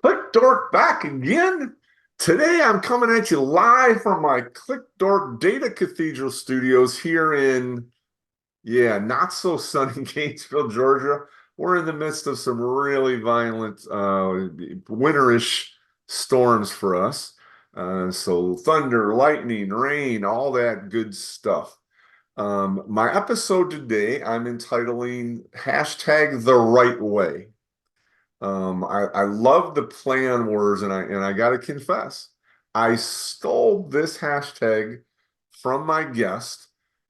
Qlik Dork back again. Today I'm coming at you live from my Qlik Dork Data Cathedral studios here in, not so sunny Gainesville, Georgia. We're in the midst of some really violent winterish storms for us. So thunder, lightning, rain, all that good stuff. My episode today I'm entitling hashtag the right way. I love the play on words, and I got to confess, I stole this hashtag from my guest.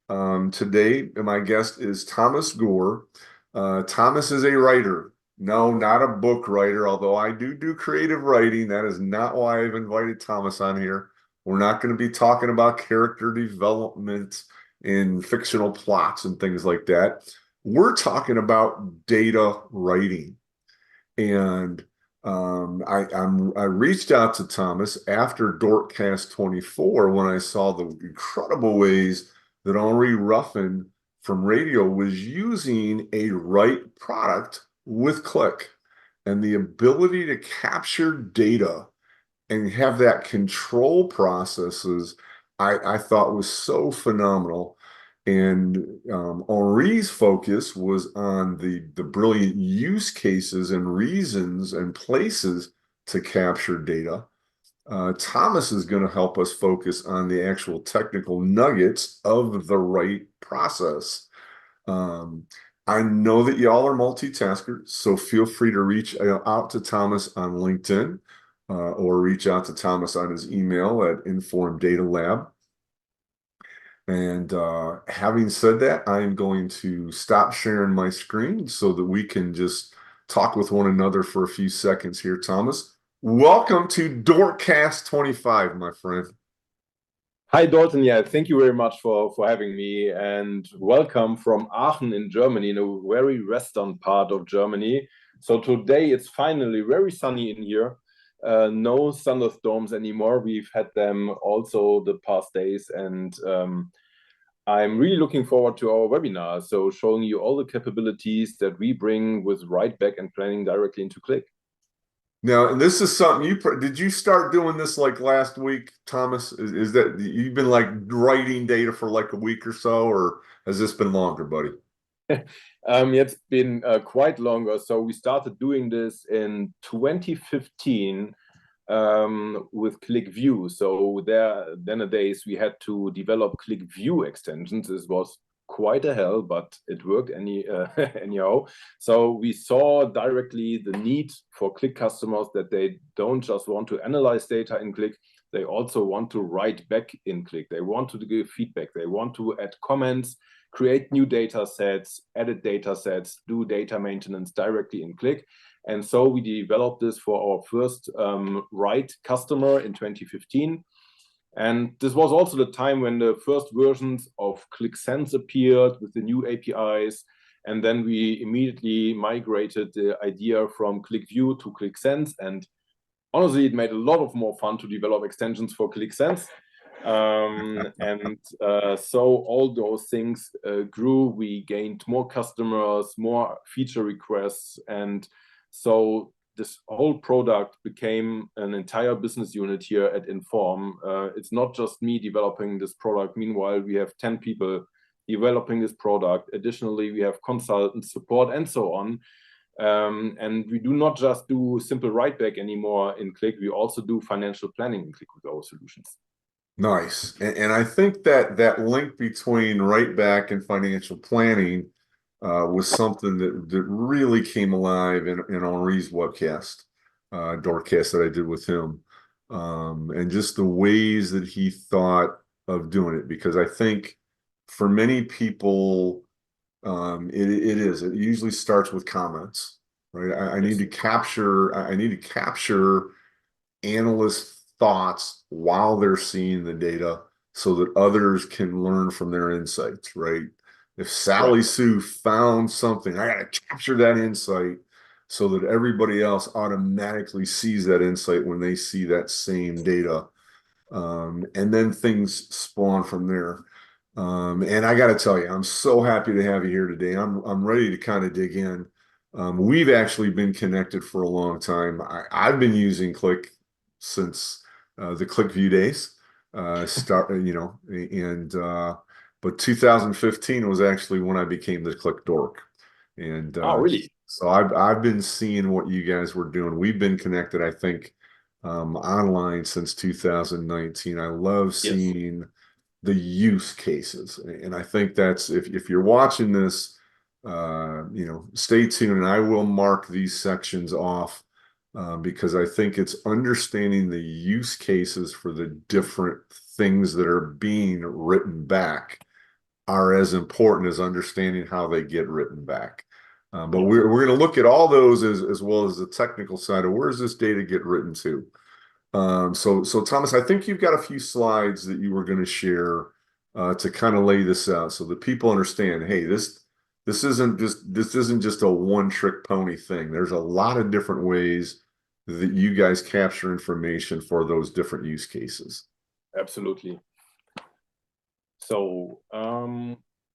Today, my guest is Thomas Gorr. Thomas is a writer. No, not a book writer, although I do creative writing. That is not why I've invited Thomas on here. We're not going to be talking about character development in fictional plots and things like that. We're talking about data writing. And I reached out to Thomas after Dorkcast 24 when I saw the incredible ways that Henri Rufin from radio was using a right product with Qlik, and the ability to capture data and have that control processes I thought was so phenomenal. And Henri's focus was on the brilliant use cases and reasons and places to capture data. Thomas is going to help us focus on the actual technical nuggets of the right process. I know that y'all are multitaskers, so feel free to reach out to Thomas on LinkedIn or reach out to Thomas on his email at Inform Datalab. And having said that, I am going to stop sharing my screen so that we can just talk with one another for a few seconds here. Thomas, welcome to Dorkcast 25, my friend. Hi, Dalton. Yeah, thank you very much for having me, and welcome from Aachen in Germany, in a very western part of Germany. So today it's finally very sunny in here. No thunderstorms anymore. We've had them also the past days, and I'm really looking forward to our webinar. So showing you all the capabilities that we bring with write-back and planning directly into Qlik. Now, and this is something did you start doing this like last week, Thomas? Is that you've been like writing data for like a week or so, or has this been longer, buddy? It's been quite longer. So we started doing this in 2015 with Qlik View. So nowadays we had to develop Qlik View extensions. This was quite a hell, but it worked anyhow. So we saw directly the need for Qlik customers that they don't just want to analyze data in Qlik, they also want to write back in Qlik. They want to give feedback. They want to add comments, create new data sets, edit data sets, do data maintenance directly in Qlik. And so we developed this for our first write customer in 2015. And this was also the time when the first versions of Qlik Sense appeared with the new APIs. And then we immediately migrated the idea from Qlik View to Qlik Sense. And honestly, it made a lot of more fun to develop extensions for Qlik Sense. So all those things grew. We gained more customers, more feature requests. And so this whole product became an entire business unit here at Inform. It's not just me developing this product. Meanwhile, we have 10 people developing this product. Additionally, we have consultants, support, and so on. And we do not just do simple write-back anymore in Qlik. We also do financial planning in Qlik with our solutions. Nice. And I think that link between write-back and financial planning was something that really came alive in Henri's webcast, Dorkcast that I did with him, and just the ways that he thought of doing it. Because I think for many people, it usually starts with comments, right? I need to capture analysts' thoughts while they're seeing the data so that others can learn from their insights, right? If Sally Sue found something, I got to capture that insight so that everybody else automatically sees that insight when they see that same data. And then things spawn from there. And I got to tell you, I'm so happy to have you here today. I'm ready to kind of dig in. We've actually been connected for a long time. I've been using Qlik since the Qlik View days. But 2015 was actually when I became the Qlik Dork. And Oh, really? so I've been seeing what you guys were doing. We've been connected, I think, online since 2019. I love Yes. seeing the use cases, and I think that's if you're watching this, stay tuned. And I will mark these sections off because I think it's understanding the use cases for the different things that are being written back are as important as understanding how they get written back. But Yeah. we're going to look at all those as well as the technical side of where does this data get written to. So Thomas, I think you've got a few slides that you were going to share to kind of lay this out so that people understand, hey, this isn't just a one-trick pony thing. There's a lot of different ways that you guys capture information for those different use cases. Absolutely. So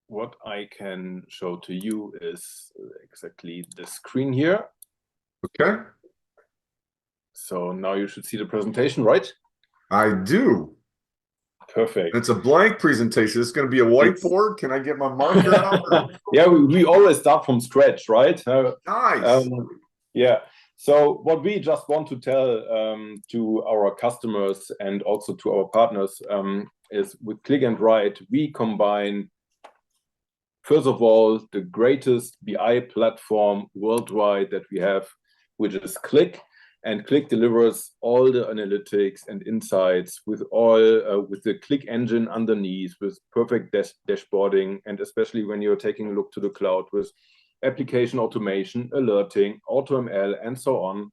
what I can show to you is exactly the screen here. Okay. So now you should see the presentation, right? I do. Perfect. It's a blank presentation. It's going to be a whiteboard. Can I get my marker out? Yeah, we always start from scratch, right? Nice. Yeah. So what we just want to tell to our customers and also to our partners is with Qlik and Write, we combine, first of all, the greatest BI platform worldwide that we have, which is Qlik. And Qlik delivers all the analytics and insights with the Qlik engine underneath, with perfect dashboarding, and especially when you're taking a look to the cloud with application automation, alerting, AutoML, and so on.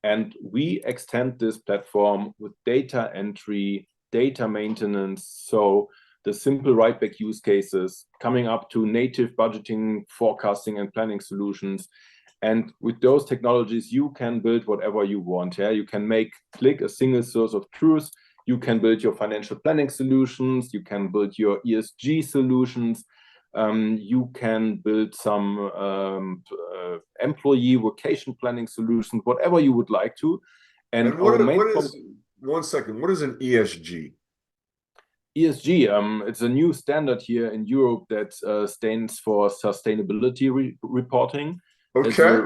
And we extend this platform with data entry, data maintenance, so the simple write-back use cases, coming up to native budgeting, forecasting, and planning solutions. And with those technologies, you can build whatever you want. Yeah, you can make Qlik a single source of truth. You can build your financial planning solutions. You can build your ESG solutions. You can build some employee vacation planning solutions, whatever you would like to. And what is, one second, what is an ESG? ESG, it's a new standard here in Europe that stands for sustainability reporting. Okay.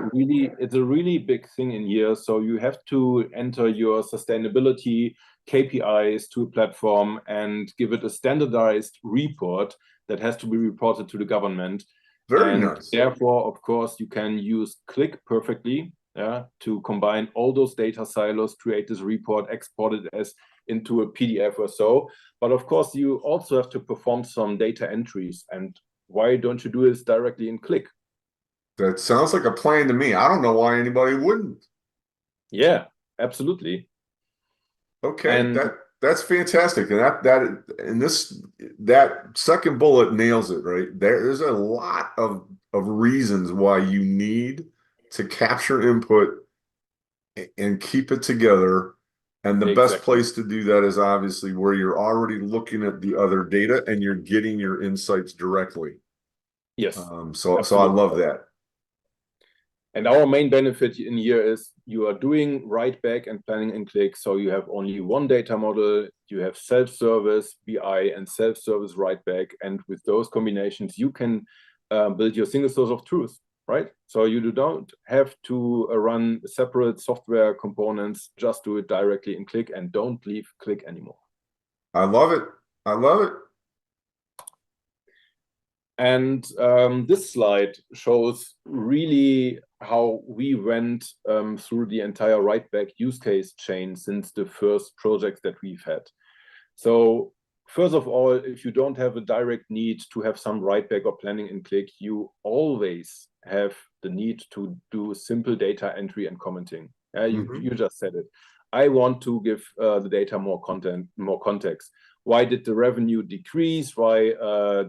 It's a really big thing in here. So you have to enter your sustainability KPIs to a platform and give it a standardized report that has to be reported to the government. Very nice. Therefore, of course, you can use Qlik perfectly to combine all those data silos, create this report, export it as into a PDF or so. But of course, you also have to perform some data entries. And why don't you do this directly in Qlik? That sounds like a plan to me. I don't know why anybody wouldn't. Yeah, absolutely. Okay, And that's fantastic. And that second bullet nails it, right? There's a lot of reasons why you need to capture input and keep it together. And the best place to do that is obviously where you're already looking at the other data and you're getting your insights directly. yes, so I love that. And our main benefit in here is you are doing write back and planning in Qlik. So you have only one data model, you have self-service BI and self-service write back. And with those combinations, you can build your single source of truth, right? So you don't have to run separate software components, just do it directly in Qlik and don't leave Qlik anymore. I love it. I love it. And this slide shows really how we went through the entire write-back use case chain since the first projects that we've had. So first of all, if you don't have a direct need to have some write-back or planning in Qlik, you always have the need to do simple data entry and commenting. You just said it. I want to give the data more context. Why did the revenue decrease? Why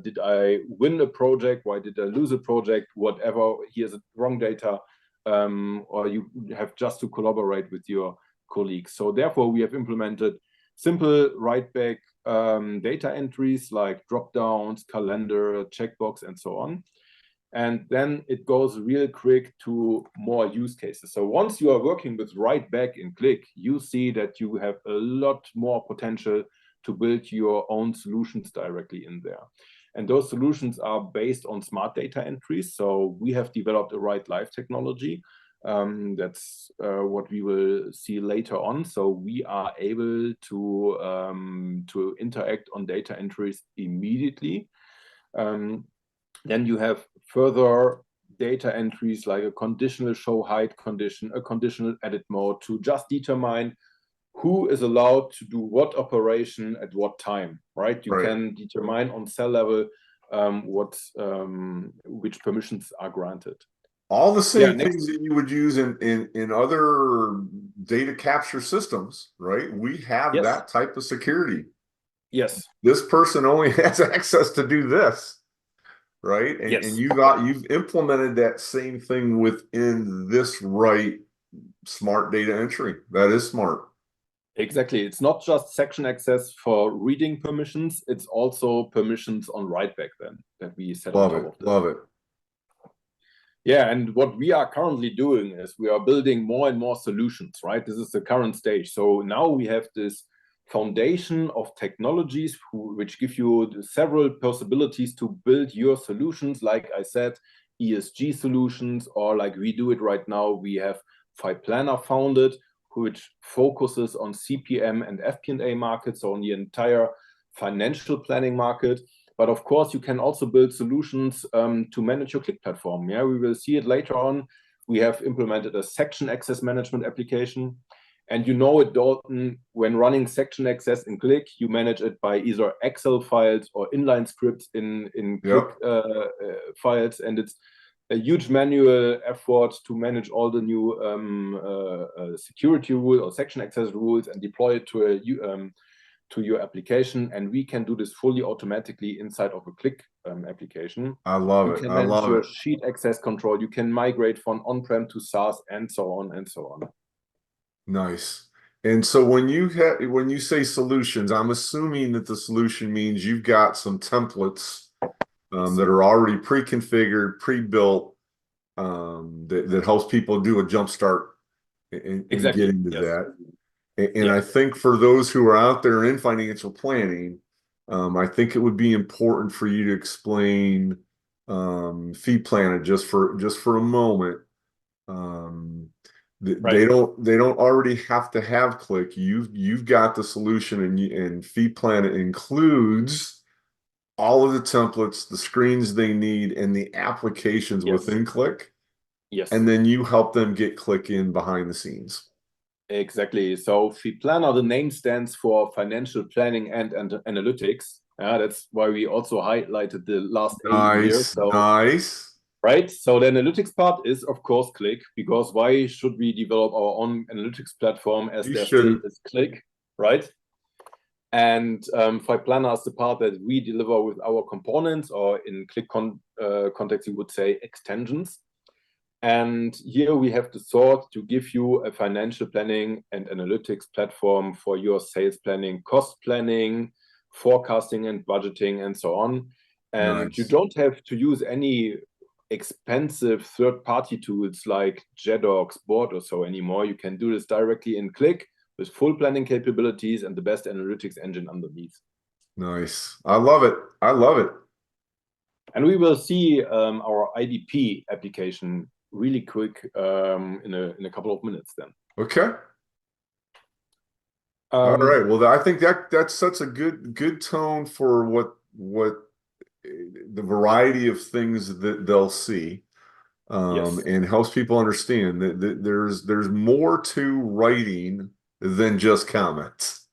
did I win a project? Why did I lose a project? Whatever, here's the wrong data. Or you have just to collaborate with your colleagues. So therefore, we have implemented simple write-back data entries like drop-downs, calendar, checkbox, and so on. and then it goes real quick to more use cases. So once you are working with write back in Qlik, you see that you have a lot more potential to build your own solutions directly in there. And those solutions are based on smart data entries. So we have developed a write live technology. That's what we will see later on. So we are able to interact on data entries immediately. Then you have further data entries like a conditional show height condition, a conditional edit mode to just determine who is allowed to do what operation at what time, right? You can determine on cell level which permissions are granted. All the same things that you would use in other data capture systems, right? We have that type of security. Yes. This person only has access to do this, right? And, yes. and you've implemented that same thing within this smart data entry. That is smart. Exactly. It's not just section access for reading permissions, it's also permissions on write-back then that we set on top of this. Love it. Yeah, and what we are currently doing is we are building more and more solutions, right? This is the current stage. So now we have this foundation of technologies which give you several possibilities to build your solutions. Like I said, ESG solutions, or like we do it right now, we have FilePlanner founded, which focuses on CPM and FP&A markets, so on the entire financial planning market. But of course, you can also build solutions to manage your Qlik platform. Yeah, we will see it later on. We have implemented a section access management application. And you know it, Dalton, when running section access in Qlik, you manage it by either Excel files or inline scripts in Qlik files. And it's a huge manual effort to manage all the new security rules or section access rules and deploy it to your application. And we can do this fully automatically inside of a Qlik application. I love it. You can manage your sheet access control. You can migrate from on-prem to SaaS and so on and so on. Nice. And so when you say solutions, I'm assuming that the solution means you've got some templates that are already pre-configured, pre-built, that helps people do a jump start and get into that. And I think for those who are out there in financial planning, I think it would be important for you to explain Fee Planet just for a moment. They don't already have to have Qlik. You've got the solution, and Fee Planet includes all of the templates, the screens they need, and the applications within Qlik. Yes. And then you help them get Qlik in behind the scenes. Exactly. So Fee Planner, the name stands for financial planning and analytics. That's why we also highlighted the last 8 years. So, nice. Right. So the analytics part is, of course, Qlik, because why should we develop our own analytics platform as there still is Qlik, right? And File Planner is the part that we deliver with our components, or in Qlik context, you would say extensions. And here we have the thought to give you a financial planning and analytics platform for your sales planning, cost planning, forecasting and budgeting, and so on. And you don't have to use any expensive third-party tools like Jedox, Board or so anymore. You can do this directly in Qlik with full planning capabilities and the best analytics engine underneath. Nice. I love it. I love it. And we will see our IDP application really quick in a couple of minutes then. Okay. All right. Well, I think that sets a good tone for what the variety of things that they'll see, and helps people understand that there's more to writing than just comments.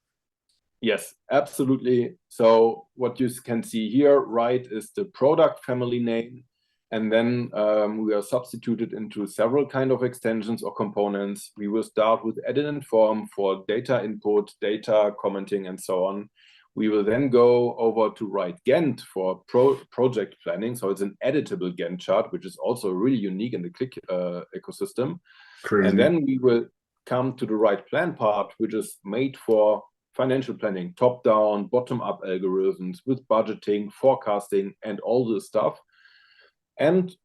Yes, absolutely. So what you can see here, right, is the product family name. And then we are substituted into several kind of extensions or components. We will start with edit and form for data input, data commenting, and so on. We will then go over to write Gantt for project planning. So it's an editable Gantt chart, which is also really unique in the Qlik ecosystem. Crazy. And then we will come to the write plan part, which is made for financial planning, top-down, bottom-up algorithms with budgeting, forecasting, and all this stuff. And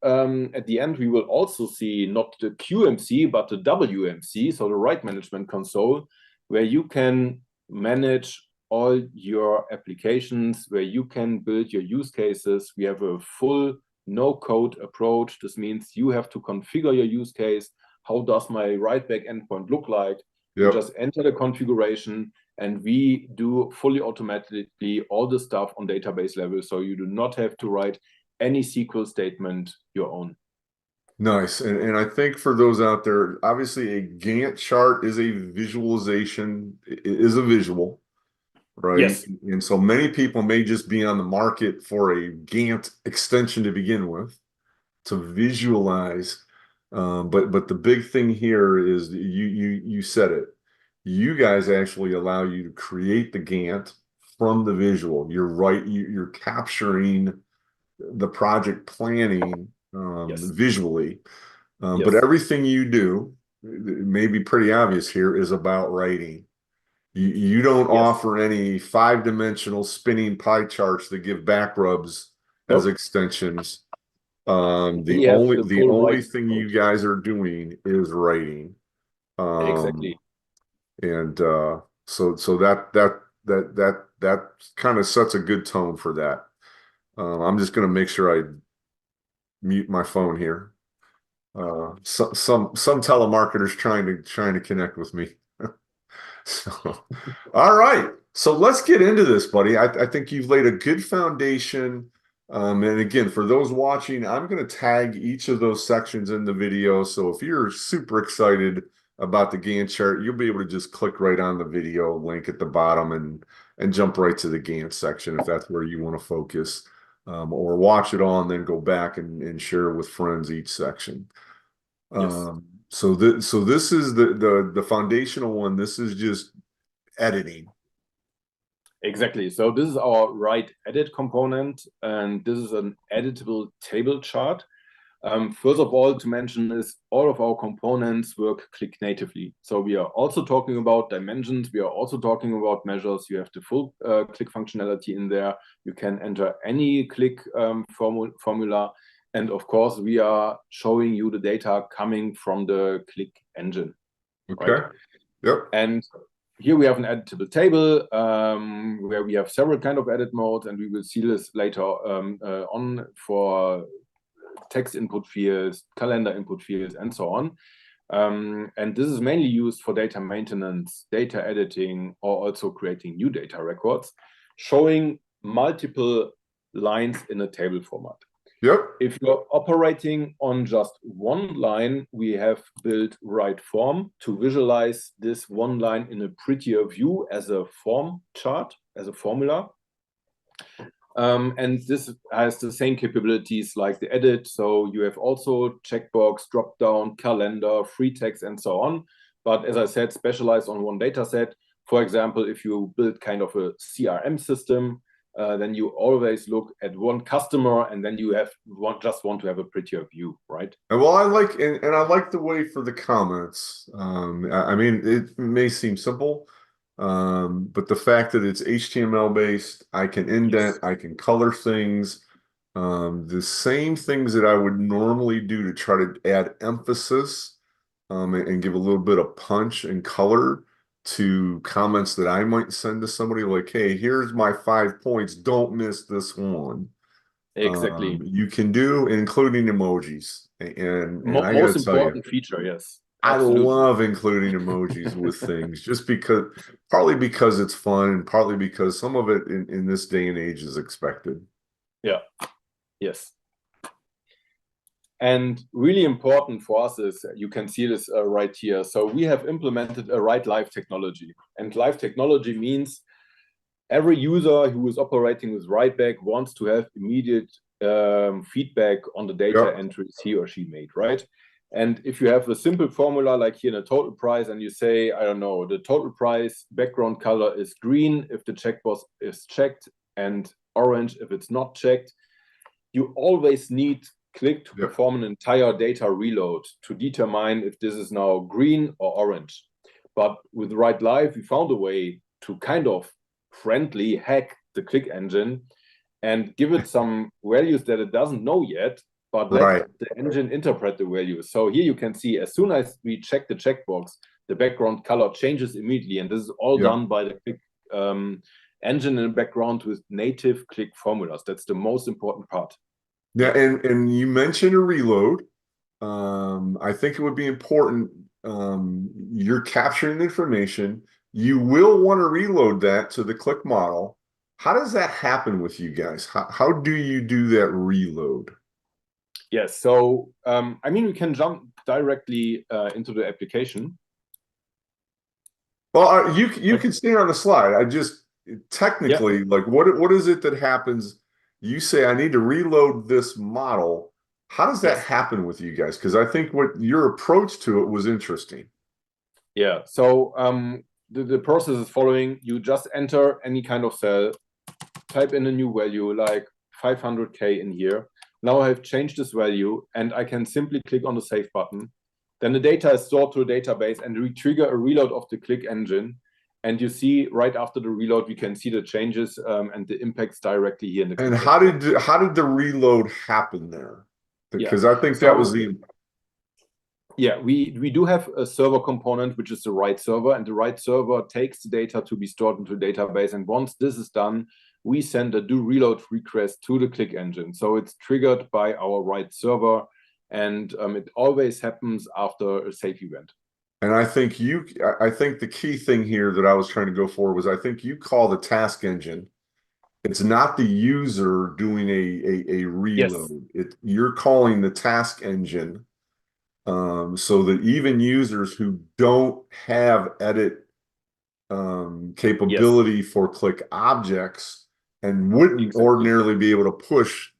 at the end, we will also see not the QMC, but the WMC, so the right management console, where you can manage all your applications, where you can build your use cases. We have a full no-code approach. This means you have to configure your use case. How does my write-back endpoint look like? You just enter the configuration, and we do fully automatically all the stuff on database level, so you do not have to write any SQL statement your own. Nice. And I think for those out there, obviously a Gantt chart is a visualization, is a visual, right? Yes. And so many people may just be on the market for a Gantt extension to begin with, to visualize. But the big thing here is you said it. You guys actually allow you to create the Gantt from the visual. You're right. You're capturing the project planning visually. But everything you do, it may be pretty obvious here, is about writing. You don't offer any 5-dimensional spinning pie charts that give back rubs as extensions. The only thing you guys are doing is writing. Exactly. And so that kind of sets a good tone for that. I'm just going to make sure I mute my phone here. Some telemarketers trying to connect with me. So, all right. So let's get into this, buddy. I think you've laid a good foundation. And again, for those watching, I'm going to tag each of those sections in the video. So if you're super excited about the Gantt chart, you'll be able to just click right on the video link at the bottom and jump right to the Gantt section if that's where you want to focus. Or watch it all and then go back and share with friends each section. So this is the foundational one. This is just editing. Exactly. So this is our write edit component, and this is an editable table chart. First of all, to mention is all of our components work Qlik natively. So we are also talking about dimensions. We are also talking about measures. You have the full Qlik functionality in there. You can enter any Qlik formula. And of course, we are showing you the data coming from the Qlik engine. Okay. Right? Yep. And here we have an editable table where we have several kind of edit modes, and we will see this later on for text input fields, calendar input fields, and so on. And this is mainly used for data maintenance, data editing, or also creating new data records, showing multiple lines in a table format. Yep. If you're operating on just one line, we have built write form to visualize this one line in a prettier view as a form chart, as a formula. And this has the same capabilities like the edit. So you have also checkbox, drop-down, calendar, free text, and so on. But as I said, specialized on one data set. For example, if you build kind of a CRM system, then you always look at one customer, and then you just want to have a prettier view, right? And well, I like the way for the comments. I mean, it may seem simple, but the fact that it's HTML based, I can indent, I can color things, the same things that I would normally do to try to add emphasis, and give a little bit of punch and color to comments that I might send to somebody, like, hey, here's my 5 points, don't miss this one. Exactly. You can do, including emojis. And I most gotta tell important you, feature, yes. Absolutely. I love including emojis with things, just partly because it's fun, and partly because some of it in this day and age is expected. Yeah. Yes. And really important for us is, you can see this right here. So we have implemented a write live technology. And live technology means every user who is operating with writeback wants to have immediate feedback on the data entries he or she made, right? And if you have a simple formula like here in a total price, and you say, I don't know, the total price background color is green if the checkbox is checked, and orange if it's not checked, you always need Qlik to perform an entire data reload to determine if this is now green or orange. But with Write Live, we found a way to kind of friendly hack the Qlik engine and give it some values that it doesn't know yet, but Right. let the engine interpret the value. So here you can see, as soon as we check the checkbox, the background color changes immediately, and this is all done by the Qlik engine in the background with native Qlik formulas. That's the most important part. Yeah, and you mentioned a reload. I think it would be important. You're capturing information. You will want to reload that to the Qlik model. How does that happen with you guys? How do you do that reload? Yes, so I mean, we can jump directly into the application. Well, you can stay on the slide. I just technically, like, what is it that happens? You say I need to reload this model. How does that happen with you guys? Because I think what your approach to it was interesting. Yeah, so the process is following. You just enter any kind of cell, type in a new value like 500K in here. Now I have changed this value, and I can simply click on the save button. Then the data is stored to a database, and we trigger a reload of the Qlik engine. And you see right after the reload, we can see the changes and the impacts directly here in the. And how did the reload happen there? Because I think that was the. Yeah, we do have a server component, which is the write server, and the write server takes the data to be stored into a database. And once this is done, we send a do reload request to the Qlik engine. So it's triggered by our write server, and it always happens after a save event. And I think the key thing here that I was trying to go for was I think you call the task engine. It's not the user doing a reload. You're calling the task engine, so that even users who don't have edit capability for Qlik objects and wouldn't ordinarily be able to push,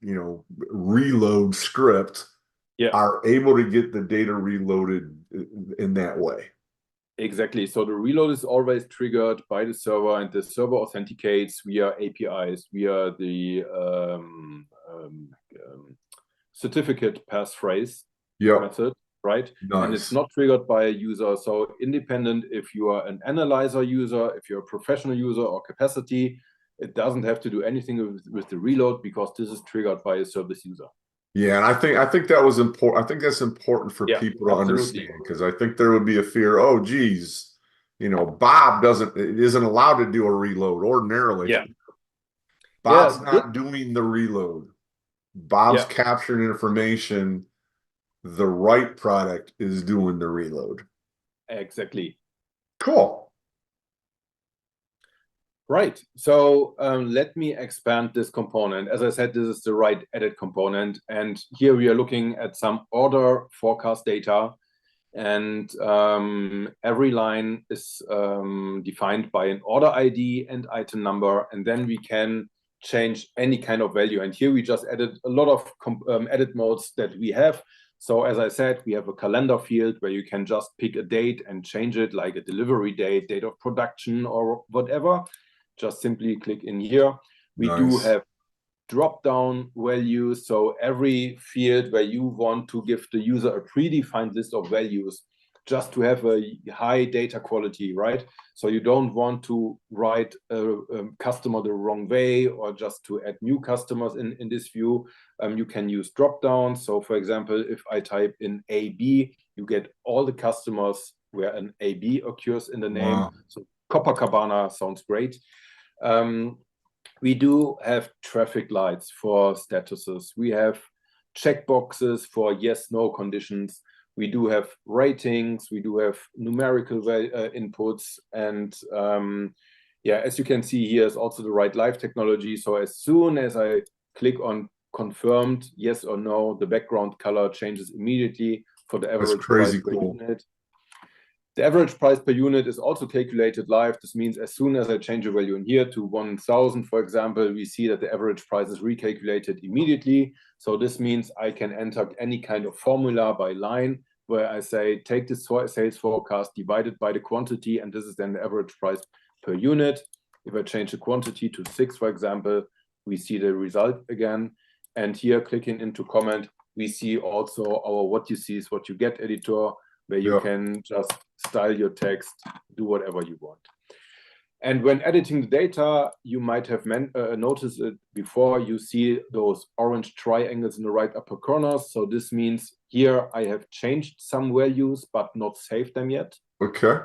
reload script, are able to get the data reloaded in that way. Exactly. So the reload is always triggered by the server, and the server authenticates via APIs, via the certificate passphrase method, right? Nice. And it's not triggered by a user. So independent if you are an analyzer user, if you're a professional user or capacity, it doesn't have to do anything with the reload because this is triggered by a service user. Yeah, and I think that was important. I think that's important for people to understand, because I think there would be a fear, oh geez, Bob isn't allowed to do a reload ordinarily. Yeah. Bob's not doing the reload. Bob's capturing information. The right product is doing the reload. Exactly. Cool. Right. So let me expand this component. As I said, this is the write edit component. And here we are looking at some order forecast data. And every line is defined by an order ID and item number. And then we can change any kind of value. And here we just added a lot of edit modes that we have. So as I said, we have a calendar field where you can just pick a date and change it, like a delivery date, date of production, or whatever. Just simply click in here. We do have drop-down values. So every field where you want to give the user a predefined list of values just to have a high data quality, right? So you don't want to write a customer the wrong way or just to add new customers in this view. You can use drop-down. So for example, if I type in AB, you get all the customers where an AB occurs in the name. So Copacabana sounds great. We do have traffic lights for statuses. We have checkboxes for yes, no conditions. We do have ratings. We do have numerical inputs. And as you can see, here is also the write live technology. So as soon as I click on confirmed yes or no, the background color changes immediately for the average price per unit. The average price per unit is also calculated live. This means as soon as I change a value in here to 1,000, for example, we see that the average price is recalculated immediately. So this means I can enter any kind of formula by line where I say, take this sales forecast divided by the quantity, and this is then the average price per unit. If I change the quantity to 6, for example, we see the result again. And here, clicking into comment, we see also our what you see is what you get editor, where you can just style your text, do whatever you want. And when editing the data, you might have noticed it before. You see those orange triangles in the right upper corners. So this means here I have changed some values, but not saved them yet. Okay.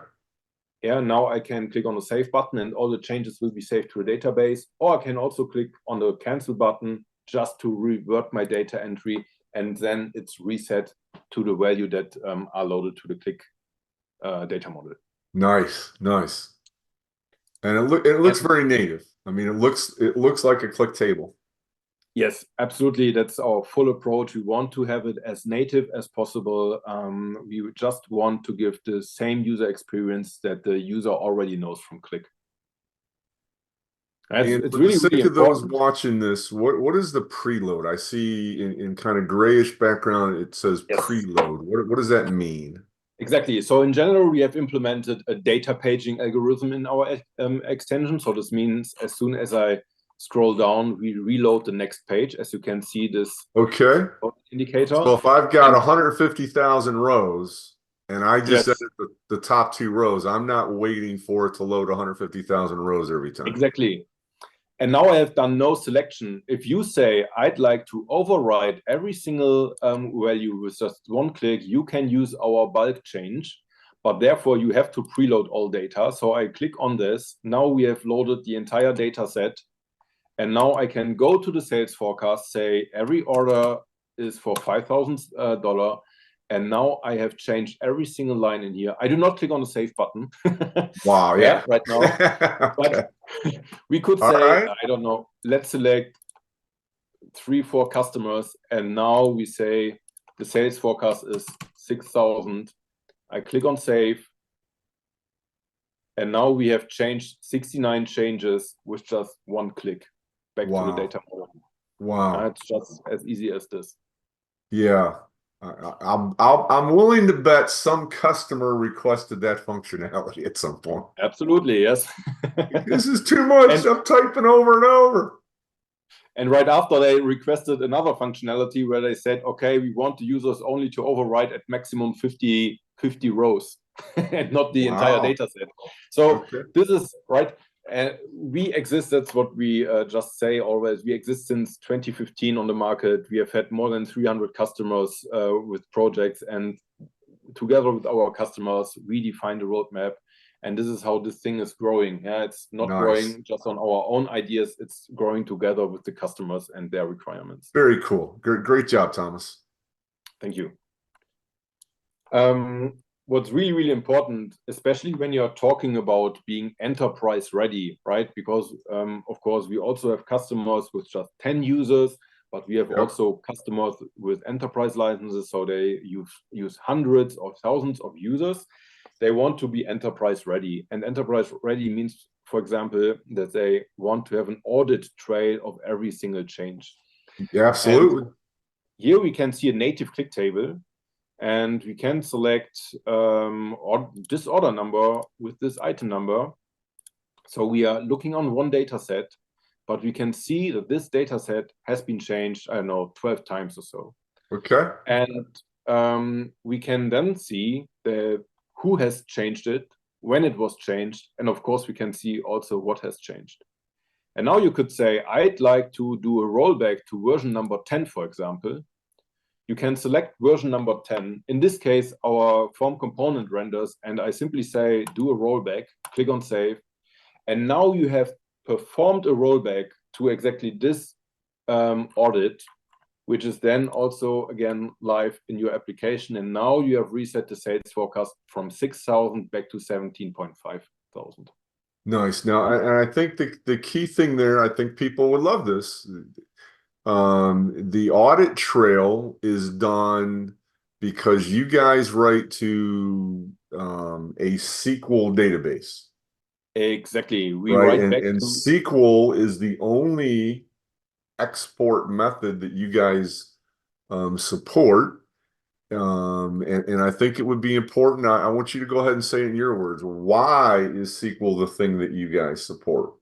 Yeah, now I can click on the save button and all the changes will be saved to a database. Or I can also click on the cancel button just to revert my data entry, and then it's reset to the value that are loaded to the Qlik data model. Nice, nice. And it looks very native. I mean, it looks like a Qlik table. Yes, absolutely. That's our full approach. We want to have it as native as possible. We just want to give the same user experience that the user already knows from Qlik. And It's for the really, sake really of those important. watching this, what is the preload? I see in kind of grayish background, it says Yes. preload. What does that mean? Exactly. So in general, we have implemented a data paging algorithm in our extension. So this means as soon as I scroll down, we reload the next page. As you can see, this Okay. indicator. So if I've got 150,000 rows and I just Yes, edit the top 2 rows, I'm not waiting for it to load 150,000 rows every time. exactly. And now I have done no selection. If you say, I'd like to override every single value with just one click, you can use our bulk change, but therefore you have to preload all data. So I click on this. Now we have loaded the entire data set. And now I can go to the sales forecast, say every order is for $5,000. And now I have changed every single line in here. I do not click on the save button. Wow, yeah. Right now. Okay. But we could All say, right. I don't know, let's select 3-4 customers. And now we say the sales forecast is 6,000. I click on save. And now we have changed 69 changes with just one click back to the data model. Wow. It's just as easy as this. Yeah. I'm willing to bet some customer requested that functionality at some point. Absolutely, yes. This is too much. I'm typing over and over. And right after, they requested another functionality where they said, okay, we want the users only to override at maximum 50 rows and not the entire data set. So this is right. We exist, that's what we just say always. We exist since 2015 on the market. We have had more than 300 customers with projects, and together with our customers, we define the roadmap. And this is how this thing is growing. Yeah, it's not growing just on our own ideas. It's growing together with the customers and their requirements. Very cool. Great job, Thomas. Thank you. What's really, really important, especially when you're talking about being enterprise ready, right? Because of course, we also have customers with just 10 users, but we have also customers with enterprise licenses. So they use hundreds or thousands of users. They want to be enterprise ready. And enterprise ready means, for example, that they want to have an audit trail of every single change. Yeah, absolutely. And here we can see a native Qlik table. And we can select this order number with this item number. So we are looking on one data set, but we can see that this data set has been changed, I don't know, 12 times or so. Okay. And we can then see who has changed it, when it was changed, and of course we can see also what has changed. And now you could say, I'd like to do a rollback to version number 10, for example. You can select version number 10. In this case, our form component renders, and I simply say, do a rollback, click on save. And now you have performed a rollback to exactly this audit, which is then also, again, live in your application. And now you have reset the sales forecast from 6,000 back to 17,500. Nice. Now, and I think the key thing there, I think people would love this. The audit trail is done because you guys write to a SQL database. Exactly. We write back and to SQL is the only export method that you guys support. And I think it would be important. I want you to go ahead and say in your words, why is SQL the thing that you guys support?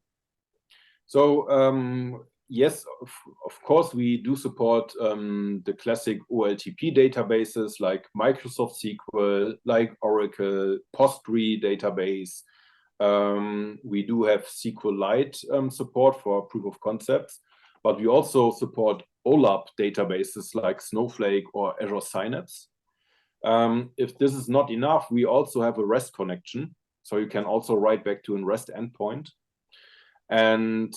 So yes, of course, we do support the classic OLTP databases like Microsoft SQL, like Oracle, Postgre database, we do have SQLite support for proof of concepts, but we also support OLAP databases like Snowflake or Azure Synapse. If this is not enough, we also have a REST connection, so you can also write back to a REST endpoint. And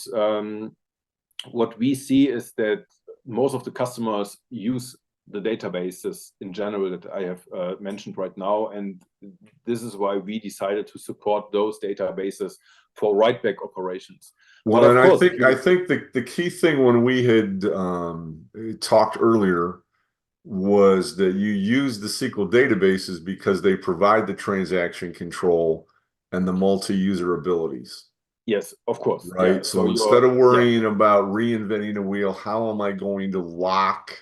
what we see is that most of the customers use the databases in general that I have mentioned right now, and this is why we decided to support those databases for write-back operations. Well, and I think the key thing when we had talked earlier was that you use the SQL databases because they provide the transaction control and the multi-user abilities. Yes, of course. Right. Yeah. So instead of worrying about reinventing a wheel, how am I going to lock,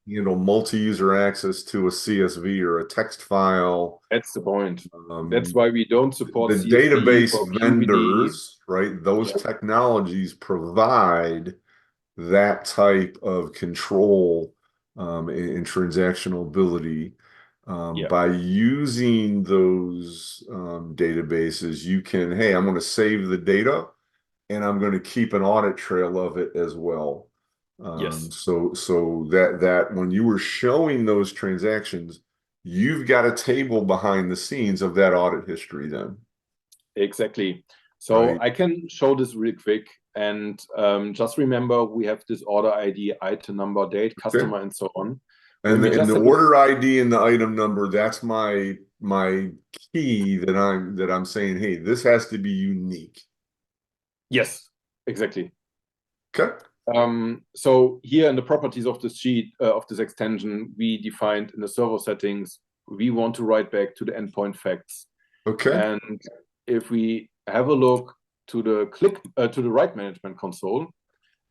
multi-user access to a CSV or a text file? That's the point. That's why we don't support the CSV database vendors, right? Those technologies provide that type of control and transactional ability. By using those databases, you can, hey, I'm going to save the data and I'm going to keep an audit trail of it as well. So that when you were showing those transactions, you've got a table behind the scenes of that audit history then. Exactly. So I can show this real quick. And just remember, we have this order ID, item number, date, customer, and so on. And the order ID and the item number, that's my key that I'm saying, hey, this has to be unique. Yes, exactly. Okay. So here in the properties of this sheet, of this extension, we defined in the server settings, we want to write back to the endpoint facts. Okay. And if we have a look to the Qlik, to the write management console,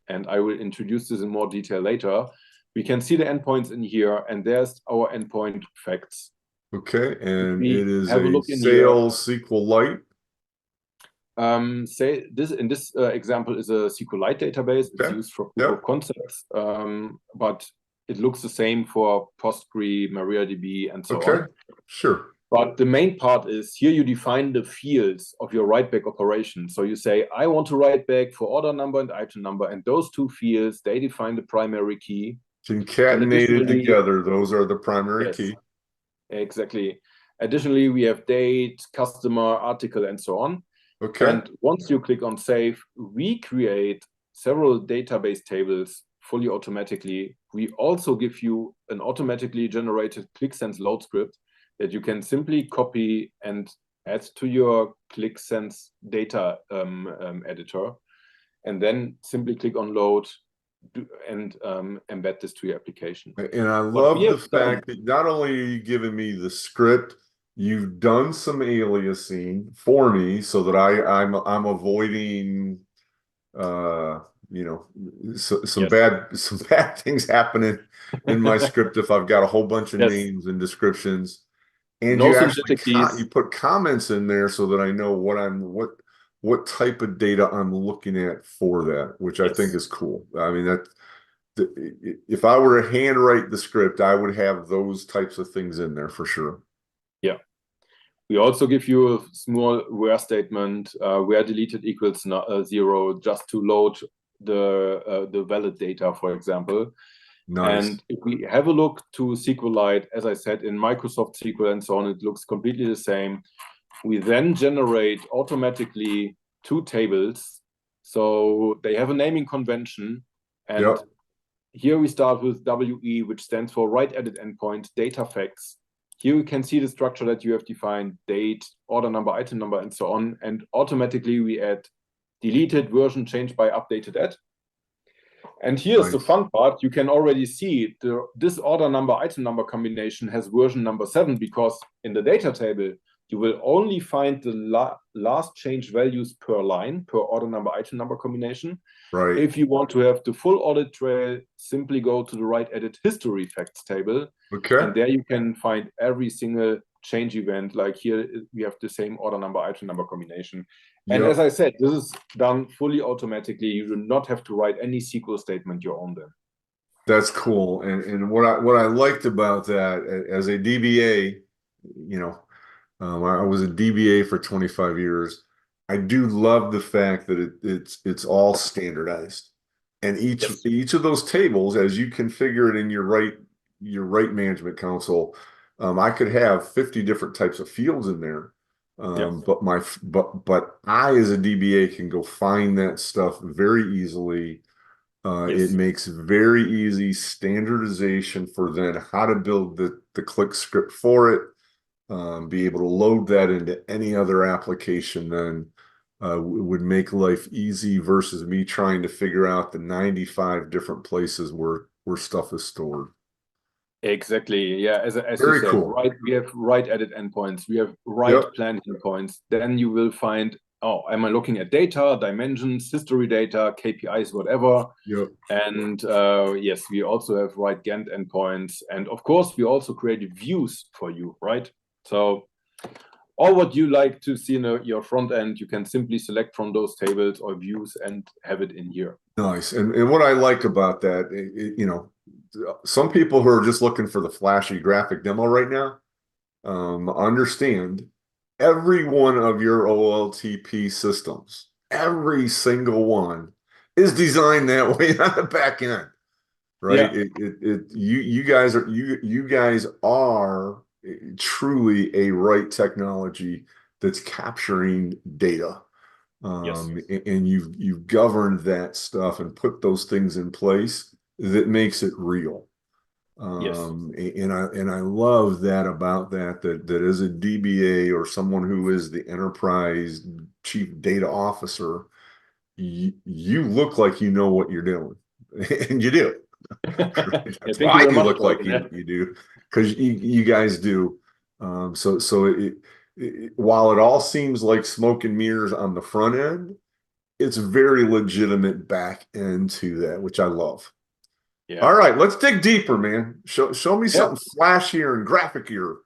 and I will introduce this in more detail later, we can see the endpoints in here, and there's our endpoint facts. Okay, and it is have a look in sales SQLite. Say this in this example is a SQLite database. It's used for proof of concepts, but it looks the same for Postgre, MariaDB, and so on. Sure. But the main part is here you define the fields of your write-back operation. So you say, I want to write back for order number and item number, and those two fields, they define the primary key. Concatenated together, those are the primary key. Exactly. Additionally, we have date, customer, article, and so on. Okay. And once you click on save, we create several database tables fully automatically. We also give you an automatically generated Qlik Sense load script that you can simply copy and add to your Qlik Sense data editor, and then simply click on load and embed this to your application. And I love the fact that not only are you giving me the script, you've done some aliasing for me so that I'm avoiding some bad things happening in my script if I've got a whole bunch of names and descriptions. And you actually you put comments in there so that I know what type of data I'm looking at for that, which I think is cool. I mean, if I were to handwrite the script, I would have those types of things in there for sure. Yeah. We also give you a small where statement, where deleted equals 0, just to load the valid data, for example. Nice. And if we have a look to SQLite, as I said, in Microsoft SQL and so on, it looks completely the same. We then generate automatically two tables. So they have a naming convention. And here we start with WE, which stands for write edit endpoint data facts. Here you can see the structure that you have defined, date, order number, item number, and so on. And automatically we add deleted version changed by updated at. And here's the fun part. You can already see this order number, item number combination has version number 7, because in the data table, you will only find the last change values per line, per order number, item number combination. Right. If you want to have the full audit trail, simply go to the write edit history facts table. Okay. And there you can find every single change event. Like here, we have the same order number, item number combination. And as I said, this is done fully automatically. You do not have to write any SQL statement your own then. That's cool. And what I liked about that as a DBA, I was a DBA for 25 years. I do love the fact that it's all standardized, and Yes. each of those tables, as you configure it in your right management console, I could have 50 different types of fields in there. Yeah. But I as a DBA can go find that stuff very easily. It Yes. makes very easy standardization for then how to build the Qlik script for it, be able to load that into any other application, then would make life easy versus me trying to figure out the 95 different places where stuff is stored. Exactly. Yeah. As you Very said, cool. right, we have right edit endpoints. We have right Yep. planned endpoints. Then you will find, oh, am I looking at data, dimensions, history data, KPIs, whatever. Yep. And yes, we also have right Gantt endpoints. And of course, we also create views for you, right? So all what you like to see in your front end, you can simply select from those tables or views and have it in here. Nice. And what I like about that, some people who are just looking for the flashy graphic demo right now, understand every one of your OLTP systems, every single one is designed that way on the back end, right? Yeah. You guys are truly a right technology that's capturing data. Yes. And you've governed that stuff and put those things in place that makes it real. Yes. And I love that about that as a DBA or someone who is the enterprise chief data officer, you look like you know what you're doing, and you do. Yeah, That's thank you why very you much, look Dork. like Yeah. you do, because you guys do. So while it all seems like smoke and mirrors on the front end, it's very legitimate back end to that, which I love. Yeah. All right, let's dig deeper, man. Show me Yeah. something flashier and graphic-ier.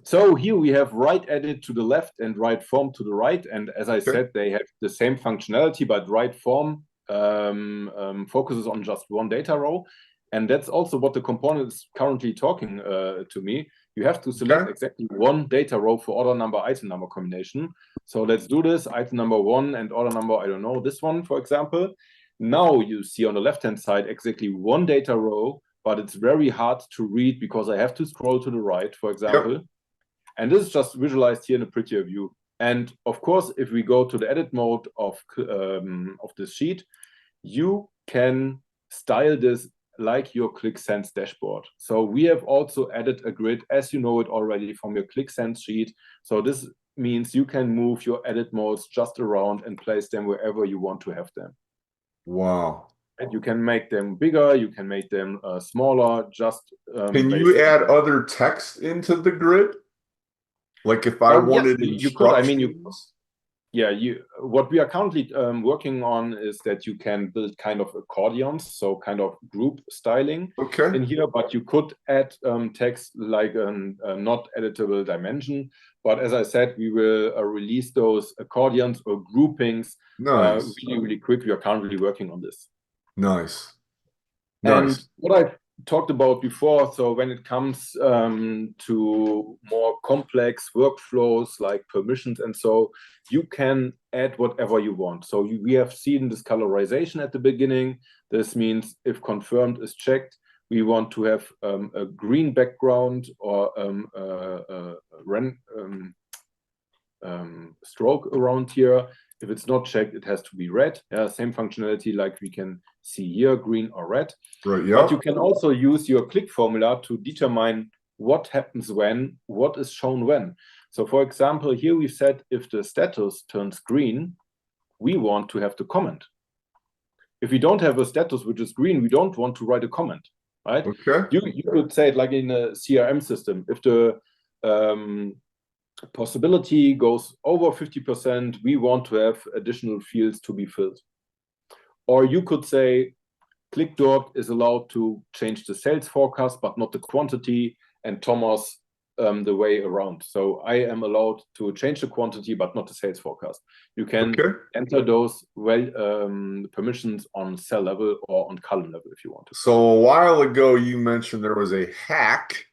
So here we have right edit to the left and right form to the right. And as I Okay. said, they have the same functionality, but right form focuses on just one data row. And that's also what the component is currently talking to me. You have to select Okay. exactly one data row for order number, item number combination. So let's do this. Item number 1 and order number, I don't know, this one, for example. Now you see on the left-hand side exactly one data row, but it's very hard to read because I have to scroll to the right, for example. Yep. And this is just visualized here in a prettier view. And of course, if we go to the edit mode of this sheet, you can style this like your Qlik Sense dashboard. So we have also added a grid, as you know it already from your Qlik Sense sheet. So this means you can move your edit modes just around and place them wherever you want to have them. Wow. And you can make them bigger, you can make them smaller, just Can based you add on. other text into the grid? Like if I Yes, wanted you could. I mean, instructions? yeah, what we are currently working on is that you can build kind of accordions, so kind of group styling Okay. in here, but you could add text like a not editable dimension. But as I said, we will release those accordions or groupings Nice. really, really quick. We are currently working on this. Nice. And Nice. what I talked about before, so when it comes to more complex workflows like permissions and so, you can add whatever you want. So we have seen this colorization at the beginning. This means if confirmed is checked, we want to have a green background or stroke around here. If it's not checked, it has to be red. Yeah, same functionality like we can see here, green or red. Right. But you Yep. can also use your Qlik formula to determine what happens when, what is shown when. So for example, here we said if the status turns green, we want to have the comment. If we don't have a status which is green, we don't want to write a comment, right? Okay. You could say it like in a CRM system. If the possibility goes over 50%, we want to have additional fields to be filled. Or you could say Dork is allowed to change the sales forecast, but not the quantity, and Thomas the way around. So I am allowed to change the quantity, but not the sales forecast. You can Okay. enter those permissions on cell level or on column level if you want to. So a while ago, you mentioned there was a hack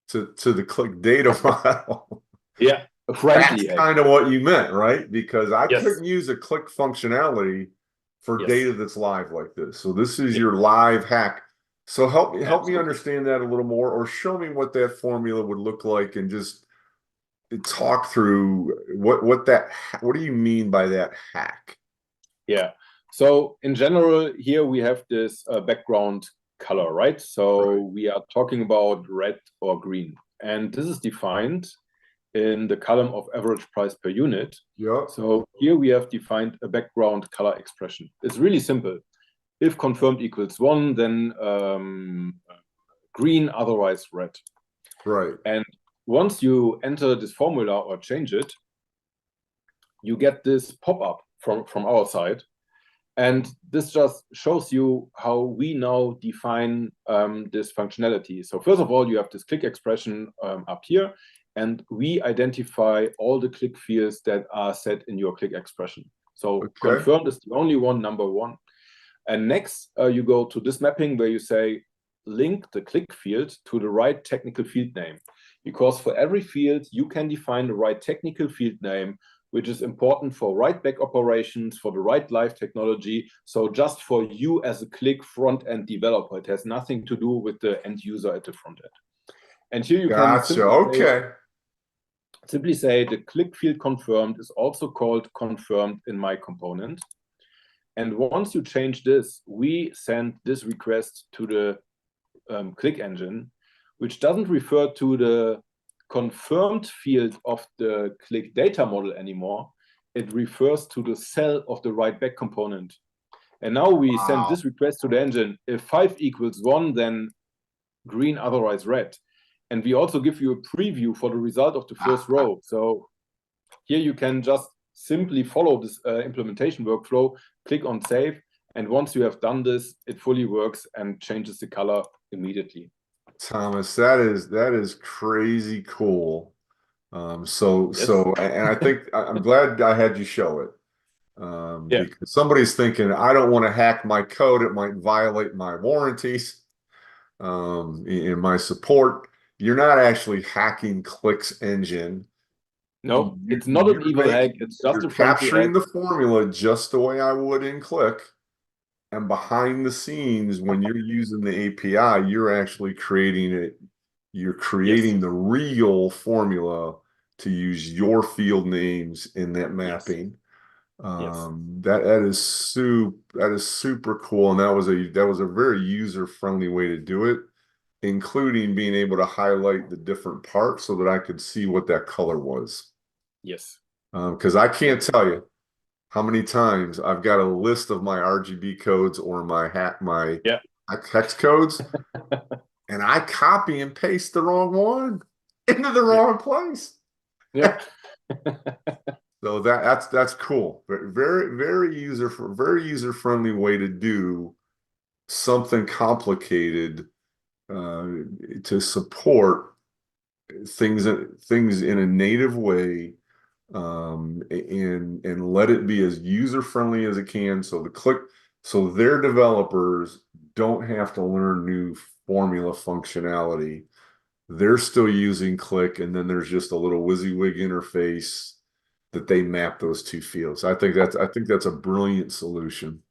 to the Qlik data model. Yeah, friendly. That's kind of what you meant, right? Because I Yes. couldn't use a Qlik functionality for Yes. data that's live like this. So this is Yeah. your live hack. So help me Absolutely. understand that a little more, or show me what that formula would look like, and just talk through what do you mean by that hack? Yeah. So in general, here we have this background color, right? So we are talking about red or green, and this is defined in the column of average price per unit. Yeah. So here we have defined a background color expression. It's really simple. If confirmed equals 1, then green, otherwise red. Right. And once you enter this formula or change it, you get this pop-up from our side. And this just shows you how we now define this functionality. So first of all, you have this Qlik expression up here, and we identify all the Qlik fields that are set in your Qlik expression. So confirmed is the only one, number 1. And next, you go to this mapping where you say, link the Qlik field to the right technical field name. Because for every field, you can define the right technical field name, which is important for write-back operations, for the right live technology. So just for you as a Qlik front-end developer, it has nothing to do with the end user at the front end. And here you can simply say the Qlik field confirmed is also called confirmed in my component. And once you change this, we send this request to the Qlik engine, which doesn't refer to the confirmed field of the Qlik data model anymore. It refers to the cell of the write-back component. And now we send this request to the engine. If 5 equals 1, then green, otherwise red. And we also give you a preview for the result of the first row. So here you can just simply follow this implementation workflow, click on save, and once you have done this, it fully works and changes the color immediately. Thomas, that is crazy cool. And I think I'm glad I had you show it. Because somebody's thinking, I don't want to hack my code, it might violate my warranties, in my support. You're not actually hacking Qlik's engine. No, it's not an evil hack. It's just a capturing the formula just the way I would in Qlik. And behind the scenes, when you're using the API, you're actually creating it. You're creating the real formula to use your field names in that mapping. That is super cool, and that was a very user-friendly way to do it, including being able to highlight the different parts so that I could see what that color was. Yes. Because I can't tell you how many times I've got a list of my RGB codes or my hex codes, and I copy and paste the wrong one into the wrong place. Yeah. So that's cool. Very user-friendly way to do something complicated, to support things in a native way, and let it be as user-friendly as it can, so their developers don't have to learn new formula functionality. They're still using Qlik, and then there's just a little WYSIWYG interface that they map those two fields. I think that's a brilliant solution.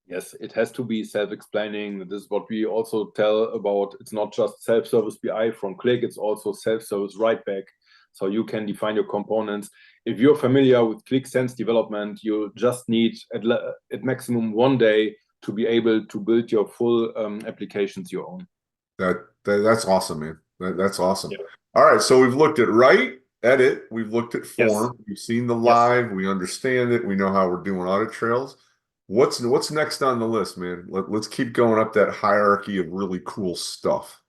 Yes, it has to be self-explaining. This is what we also tell about. It's not just self-service BI from Qlik, it's also self-service write-back. So you can define your components. If you're familiar with Qlik Sense development, you just need at maximum 1 day to be able to build your full applications your own. That's awesome, man. That's awesome. Yeah. All right, so we've looked at write, edit, we've looked at form, we've seen the live, we understand it, we know how we're doing audit trails. What's next on the list, man? Let's keep going up that hierarchy of really cool stuff.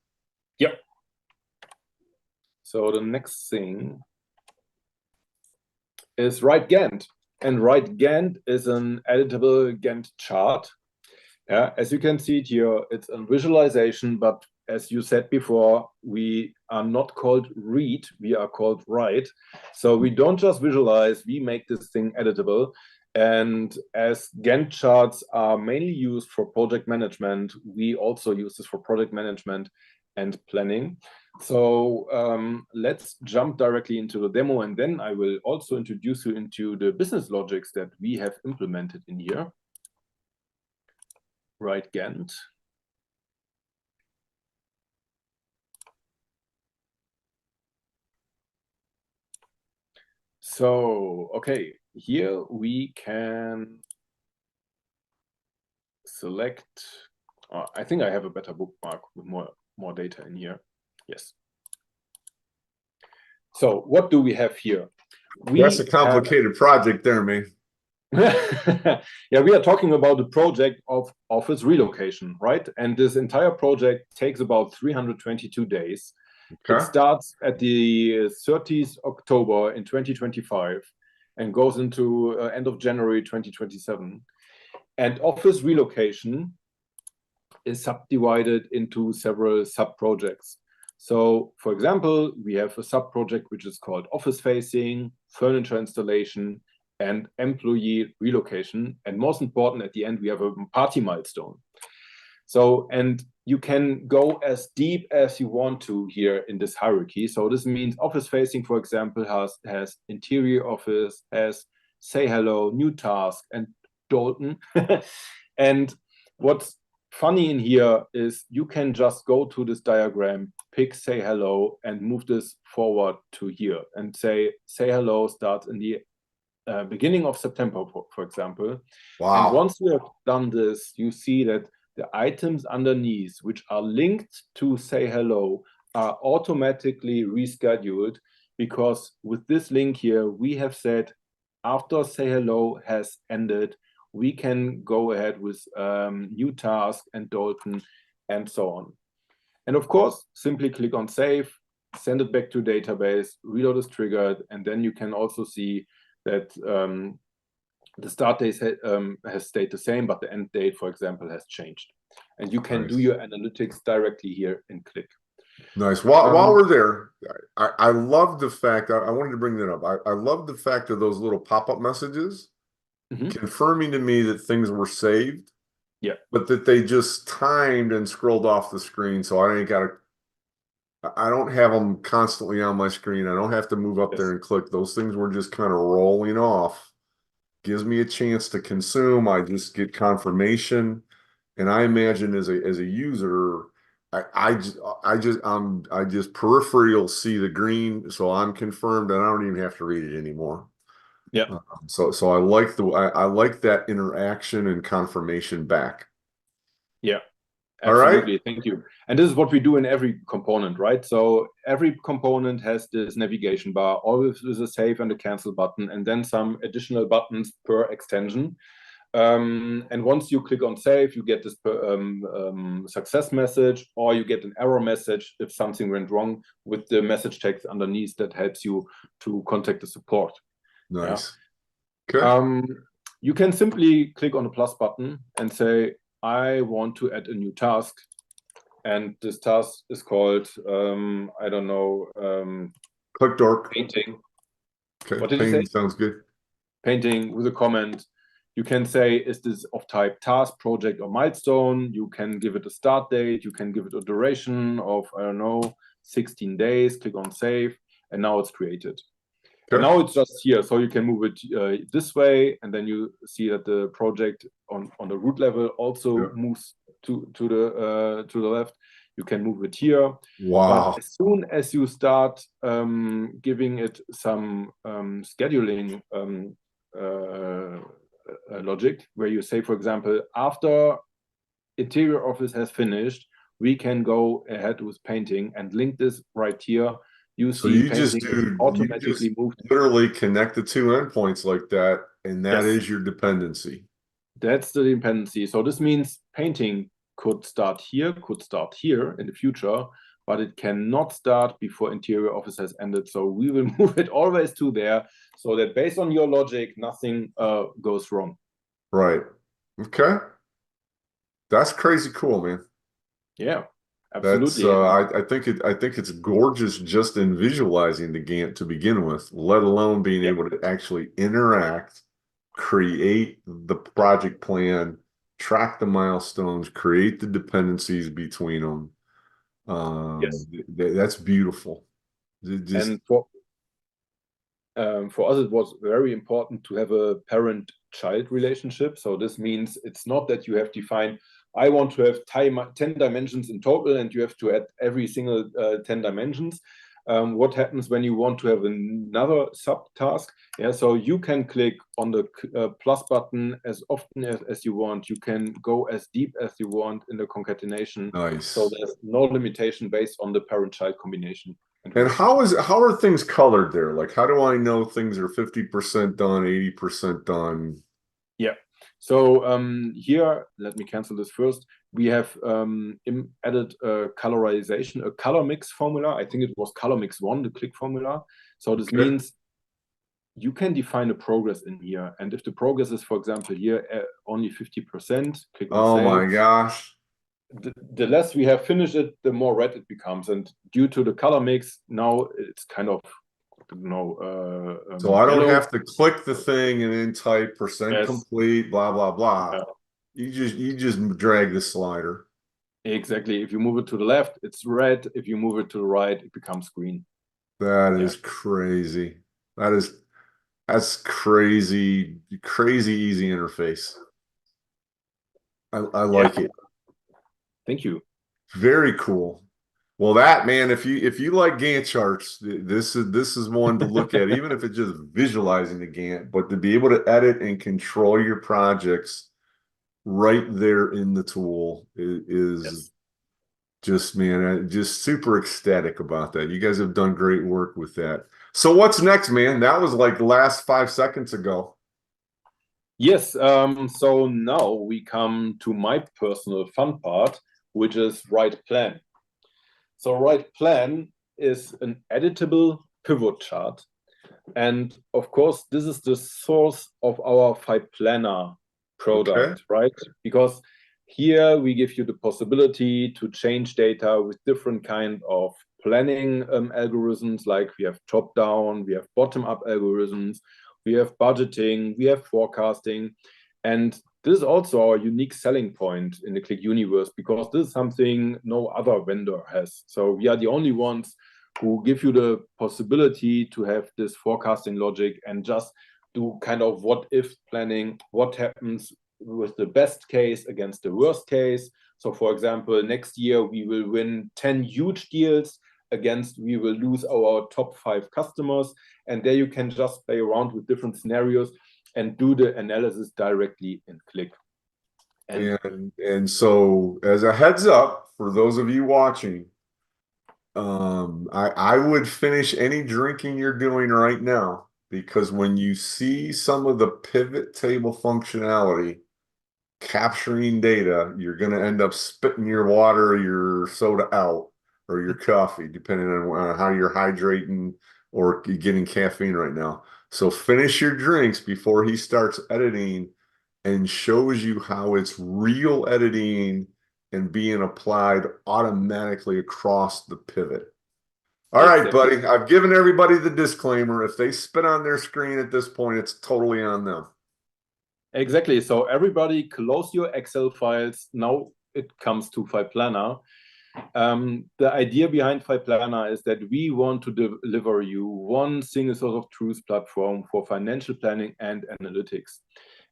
Yep. So the next thing is write Gantt. And write Gantt is an editable Gantt chart. Yeah, as you can see it here, it's a visualization, but as you said before, we are not called read, we are called write. So we don't just visualize, we make this thing editable. And as Gantt charts are mainly used for project management, we also use this for project management. and planning. So let's jump directly into the demo, and then I will also introduce you into the business logics that we have implemented in here. Right, Gantt. So, okay, here we can select, I think I have a better bookmark with more data in here. Yes. So what do we have here? That's a complicated project there, man. Yeah, we are talking about the project of office relocation, right? And this entire project takes about 322 days. Okay. It starts at the 30th October in 2025 and goes into end of January 2027. And office relocation is subdivided into several sub-projects. So, for example, we have a sub-project which is called office facing, furniture installation, and employee relocation. And most important, at the end, we have a party milestone. So, and you can go as deep as you want to here in this hierarchy. So this means office facing, for example, has interior office, has say hello, new task, and Dalton. And what's funny in here is you can just go to this diagram, pick say hello, and move this forward to here and say hello starts in the beginning of September, for example. Wow. And once you have done this, you see that the items underneath, which are linked to say hello, are automatically rescheduled, because with this link here, we have said after say hello has ended, we can go ahead with new task and Dalton and so on. And of course, simply click on save, send it back to database, reload is triggered, and then you can also see that the start date has stayed the same, but the end date, for example, has changed. And you can do your analytics directly here in Qlik. Nice. While we're there, I love the fact, I wanted to bring that up. I love the fact of those little pop-up messages confirming to me that things were saved, but that they just timed and scrolled off the screen. So I don't have them constantly on my screen. I don't have to move up there and click. Those things were just kind of rolling off. Gives me a chance to consume. I just get confirmation. And I imagine as a user, I just peripheral see the green, so I'm confirmed, and I don't even have to read it anymore. Yeah. So I like I like that interaction and confirmation back. Yeah. Absolutely. Right. Thank you. And this is what we do in every component, right? So every component has this navigation bar, always with a save and a cancel button, and then some additional buttons per extension. And once you click on save, you get this success message, or you get an error message if something went wrong, with the message text underneath that helps you to contact the support. Nice. Yeah. Okay. You can simply click on the plus button and say, I want to add a new task. And this task is called, I don't know. Qlik Dork. Painting. Okay. What did you say? Sounds good. Painting with a comment. You can say, is this of type task, project, or milestone? You can give it a start date. You can give it a duration of, I don't know, 16 days. Click on save. And now it's created. Okay. And now it's just here. So you can move it this way. And then you see that the project on the root level also moves to the left. You can move it here. Wow. But as soon as you start giving it some scheduling logic, where you say, for example, after interior office has finished, we can go ahead with painting and link this right here. You see, you just automatically moved. Literally connect the two endpoints like that, and that is your dependency. That's the dependency. So this means painting could start here in the future, but it cannot start before interior office has ended. So we will move it always to there, so that based on your logic, nothing goes wrong. Right. Okay. That's crazy cool, man. Yeah, absolutely. That's I think it's gorgeous just in visualizing the Gantt to begin with, let alone being able to actually interact, create the project plan, track the milestones, create the dependencies between them. Yes. That's beautiful. Just And for us, it was very important to have a parent-child relationship. So this means it's not that you have defined, I want to have 10 dimensions in total, and you have to add every single 10 dimensions. What happens when you want to have another subtask? Yeah, so you can click on the plus button as often as you want. You can go as deep as you want in the concatenation. nice. So there's no limitation based on the parent-child combination. And how are things colored there? Like, how do I know things are 50% done, 80% done? Yeah. So here, let me cancel this first. We have added a colorization, a color mix formula. I think it was color mix 1, the Qlik formula. So this means you can define a progress in here. And if the progress is, for example, here only 50%, click on Oh save. my gosh. The less we have finished it, the more red it becomes. And due to the color mix, now it's kind of, so I don't yellow. have to click the thing and then type percent complete, blah, blah, blah. Yeah. You just drag the slider. Exactly. If you move it to the left, it's red. If you move it to the right, it becomes green. That is crazy. That's crazy easy interface. I like it. Thank you. Very cool. Well, that man, if you like Gantt charts, this is one to look at, even if it's just visualizing the Gantt, but to be able to edit and control your projects right there in the tool is just, man, just super ecstatic about that. You guys have done great work with that. So what's next, man? That was like the last 5 seconds ago. Yes. So now we come to my personal fun part, which is write plan. So write plan is an editable pivot chart. And of course, this is the source of our Planner product, right? Because here we give you the possibility to change data with different kind of planning algorithms, like we have top-down, we have bottom-up algorithms, we have budgeting, we have forecasting. And this is also our unique selling point in the Qlik universe, because this is something no other vendor has. So we are the only ones who give you the possibility to have this forecasting logic and just do kind of what if planning, what happens with the best case against the worst case. So for example, next year we will win 10 huge deals against we will lose our top 5 customers. And there you can just play around with different scenarios and do the analysis directly in Qlik. And so as a heads up for those of you watching, I would finish any drinking you're doing right now, because when you see some of the pivot table functionality capturing data, you're going to end up spitting your water or your soda out, or your coffee, depending on how you're hydrating or getting caffeine right now. So finish your drinks before he starts editing and shows you how it's real editing and being applied automatically across the pivot. All right, buddy. I've given everybody the disclaimer. If they spit on their screen at this point, it's totally on them. Exactly. So everybody close your Excel files. Now it comes to Planner. The idea behind Planner is that we want to deliver you one single source of truth platform for financial planning and analytics.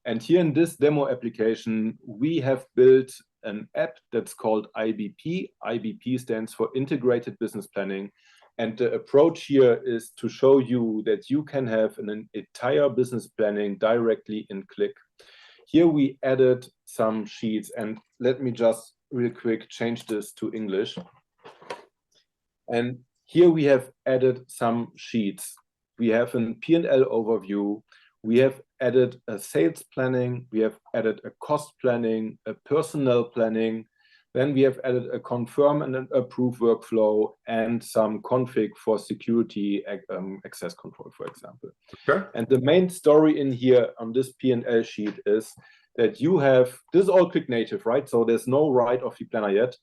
And here in this demo application, we have built an app that's called IBP. IBP stands for Integrated Business Planning. And the approach here is to show you that you can have an entire business planning directly in Qlik. Here we added some sheets, and let me just real quick change this to English. And here we have added some sheets. We have a P&L overview. We have added a sales planning. We have added a cost planning, a personnel planning. Then we have added a confirm and an approve workflow and some config for security access control, for example. Okay. And the main story in here on this P&L sheet is that you have, this is all Qlik native, right? So there's no write of the planner yet,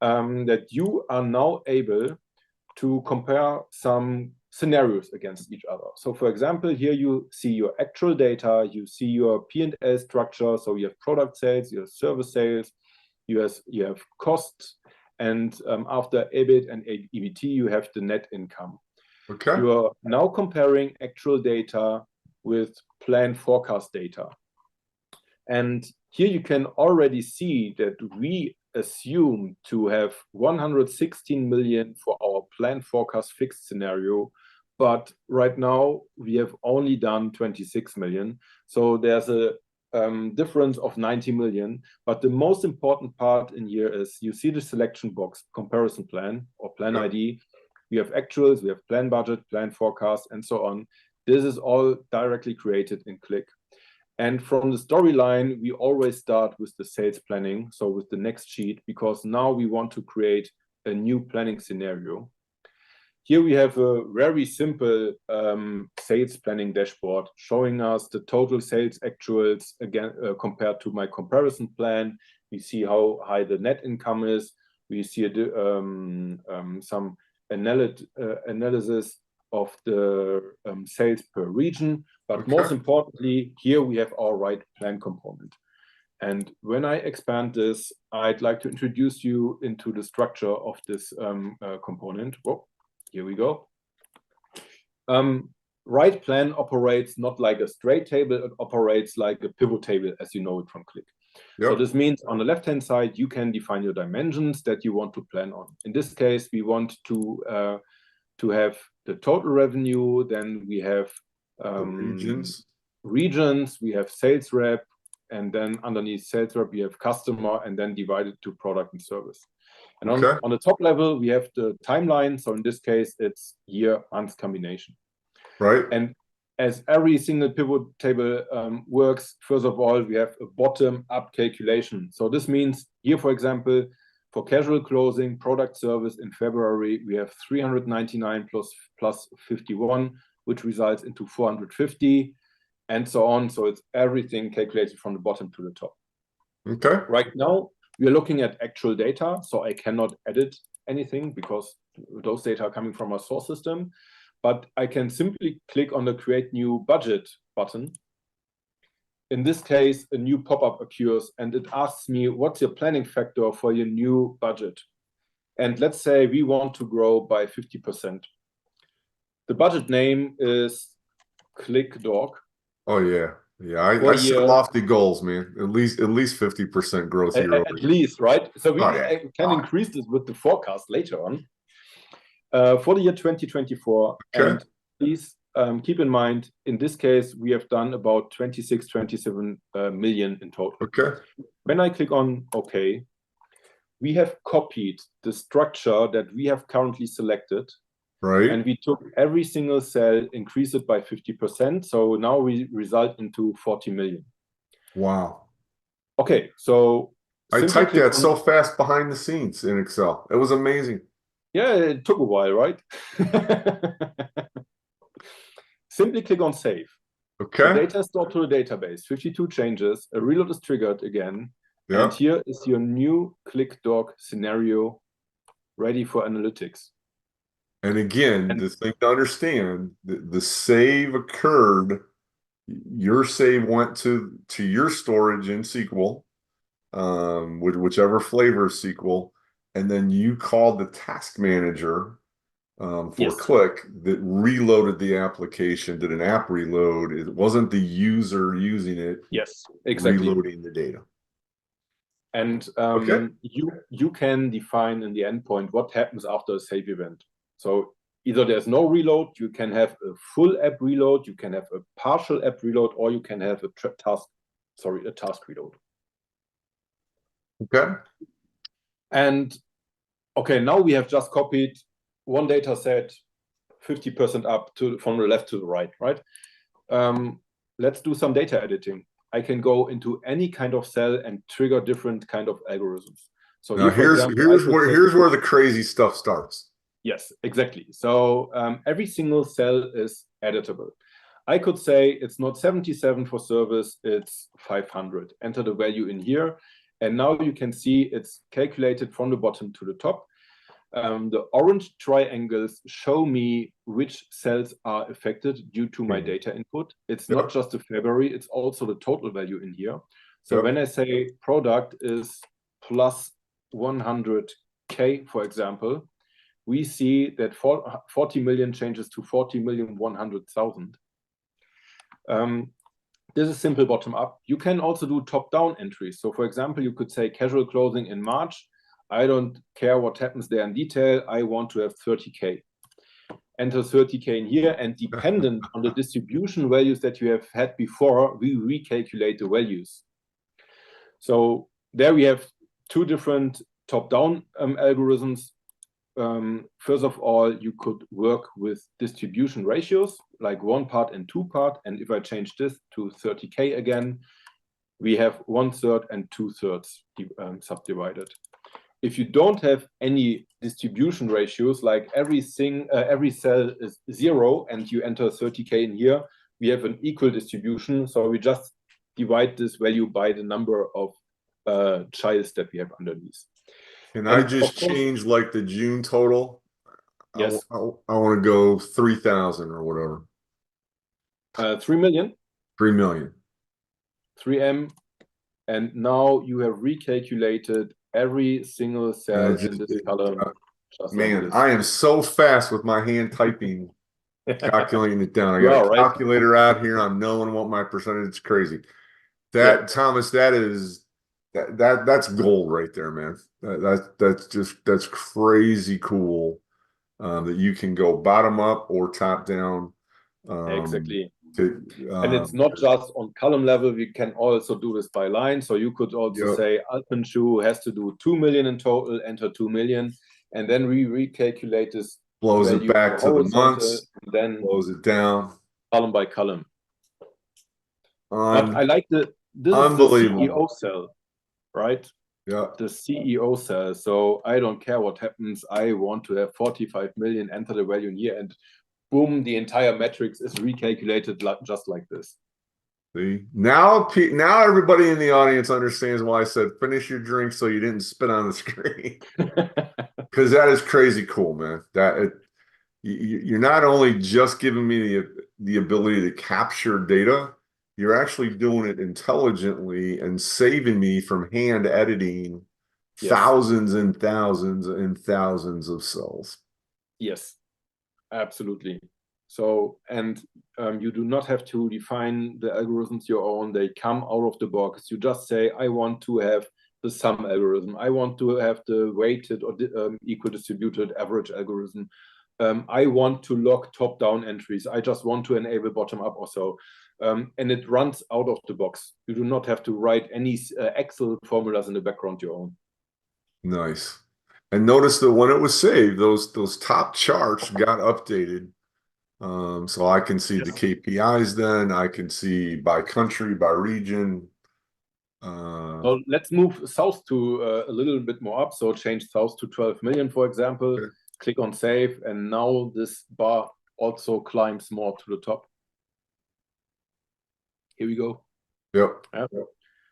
that you are now able to compare some scenarios against each other. So for example, here you see your actual data, you see your P&L structure. So you have product sales, you have service sales, you have costs, And after EBIT and EBT, you have the net income. Okay. You are now comparing actual data with plan forecast data. And here you can already see that we assume to have 116 million for our plan forecast fixed scenario, but right now we have only done 26 million. So there's a difference of 90 million. But the most important part in here is you see the selection box, comparison plan or plan ID. We have actuals, we have plan budget, plan forecast, and so on. This is all directly created in Qlik. And from the storyline, we always start with the sales planning, so with the next sheet, because now we want to create a new planning scenario. Here we have a very simple sales planning dashboard showing us the total sales actuals again compared to my comparison plan. We see how high the net income is. We see some analysis of the sales per region. But most importantly, here we have our right plan component. And when I expand this, I'd like to introduce you into the structure of this component. Whoa. Here we go. Right plan operates not like a straight table, it operates like a pivot table as you know it from Qlik. So this means on the left-hand side, you can define your dimensions that you want to plan on. In this case, we want to have the total revenue, then we have regions, we have sales rep, and then underneath sales rep, we have customer, and then divided to product and service. And on the top level, we have the timeline. So in this case, it's year, month combination. Right. And as every single pivot table works, first of all, we have a bottom-up calculation. So this means here, for example, for casual closing, product service in February, we have 399 plus 51, which results into 450, and so on. So it's everything calculated from the bottom to the top. Okay. Right now, we are looking at actual data, so I cannot edit anything because those data are coming from our source system. But I can simply click on the Create New Budget button. In this case, a new pop-up occurs, and it asks me, what's your planning factor for your new budget? And let's say we want to grow by 50%. The budget name is Qlik Dork. Oh, yeah. Yeah, I set lofty goals, man. At least 50% growth year over At year. least, right? So we can increase this with the forecast later on. For the year 2024, and please keep in mind, in this case, we have done about 27 million in total. Okay. When I click on OK, we have copied the structure that we have currently selected. Right. And we took every single cell, increase it by 50%. So now we result into 40 million. Wow. Okay, so I typed that so fast behind the scenes in Excel. It was amazing. Yeah, it took a while, right? Simply click on Save. Okay. The data is stored to the database. 52 changes. A reload is triggered again. Yeah. And here is your new Qlik Dork scenario ready for analytics. And again, the thing to understand, the save occurred, your save went to your storage in SQL, with whichever flavor of SQL, and then you called the task manager for Qlik that reloaded the application, did an app reload. It wasn't the user using it. Yes, exactly. Reloading the data. And you can define in the endpoint what happens after a save event. So either there's no reload, you can have a full app reload, you can have a partial app reload, or you can have a task reload. Okay. And okay, now we have just copied one data set, 50% up from the left to the right, right? Let's do some data editing. I can go into any kind of cell and trigger different kind of algorithms. So now here's where the crazy stuff starts. Yes, exactly. So every single cell is editable. I could say it's not 77 for service, it's 500. Enter the value in here. And now you can see it's calculated from the bottom to the top. The orange triangles show me which cells are affected due to my data input. It's not just the February, it's also the total value in here. So when I say product is plus 100 K, for example, we see that 40 million changes to 40,100,000. This is simple bottom up. You can also do top down entries. So for example, you could say casual clothing in March. I don't care what happens there in detail. I want to have 30K. Enter 30K in here, and dependent on the distribution values that you have had before, we recalculate the values. So there we have two different top-down algorithms. First of all, you could work with distribution ratios, like 1 part and 2 part. And if I change this to 30K again, we have 1/3 and 2/3 subdivided. If you don't have any distribution ratios, like every cell is 0 and you enter 30K in here, we have an equal distribution. So we just divide this value by the number of childs that we have underneath. Can I just change like the June total? Yes. I want to go 3,000 or whatever. 3 million. 3 million. 3M. And now you have recalculated every single cell in this column. Man, like I am so fast with my hand typing, calculating it down. I got a calculator out here. I'm knowing what my percentage is. Crazy. That Thomas, that's gold right there, man. That's crazy cool that you can go bottom up or top down. Exactly. And it's not just on column level. We can also do this by line. So you could also say Alpenschuh has to do 2 million in total, enter 2 million, and then we recalculate this. Blows it back to the months, then blows it down column by column. But I like this is the CEO cell, right? Yeah. The CEO cell. So I don't care what happens. I want to have 45 million, enter the value in here, and boom, the entire matrix is recalculated just like this. See, now everybody in the audience understands why I said finish your drink so you didn't spit on the screen. Because that is crazy cool, man. You're not only just giving me the ability to capture data, you're actually doing it intelligently and saving me from hand editing thousands and thousands and thousands of cells. Yes. Absolutely. So, and you do not have to define the algorithms your own. They come out of the box. You just say, I want to have the sum algorithm. I want to have the weighted or equal distributed average algorithm. I want to log top-down entries. I just want to enable bottom-up or so. And it runs out of the box. You do not have to write any Excel formulas in the background your own. Nice. And notice that when it was saved, those top charts got updated. So I can see the KPIs then. I can see by country, by region. So let's move south to a little bit more up. So change south to 12 million, for example. Okay. Click on save. And now this bar also climbs more to the top. Here we go. Yep.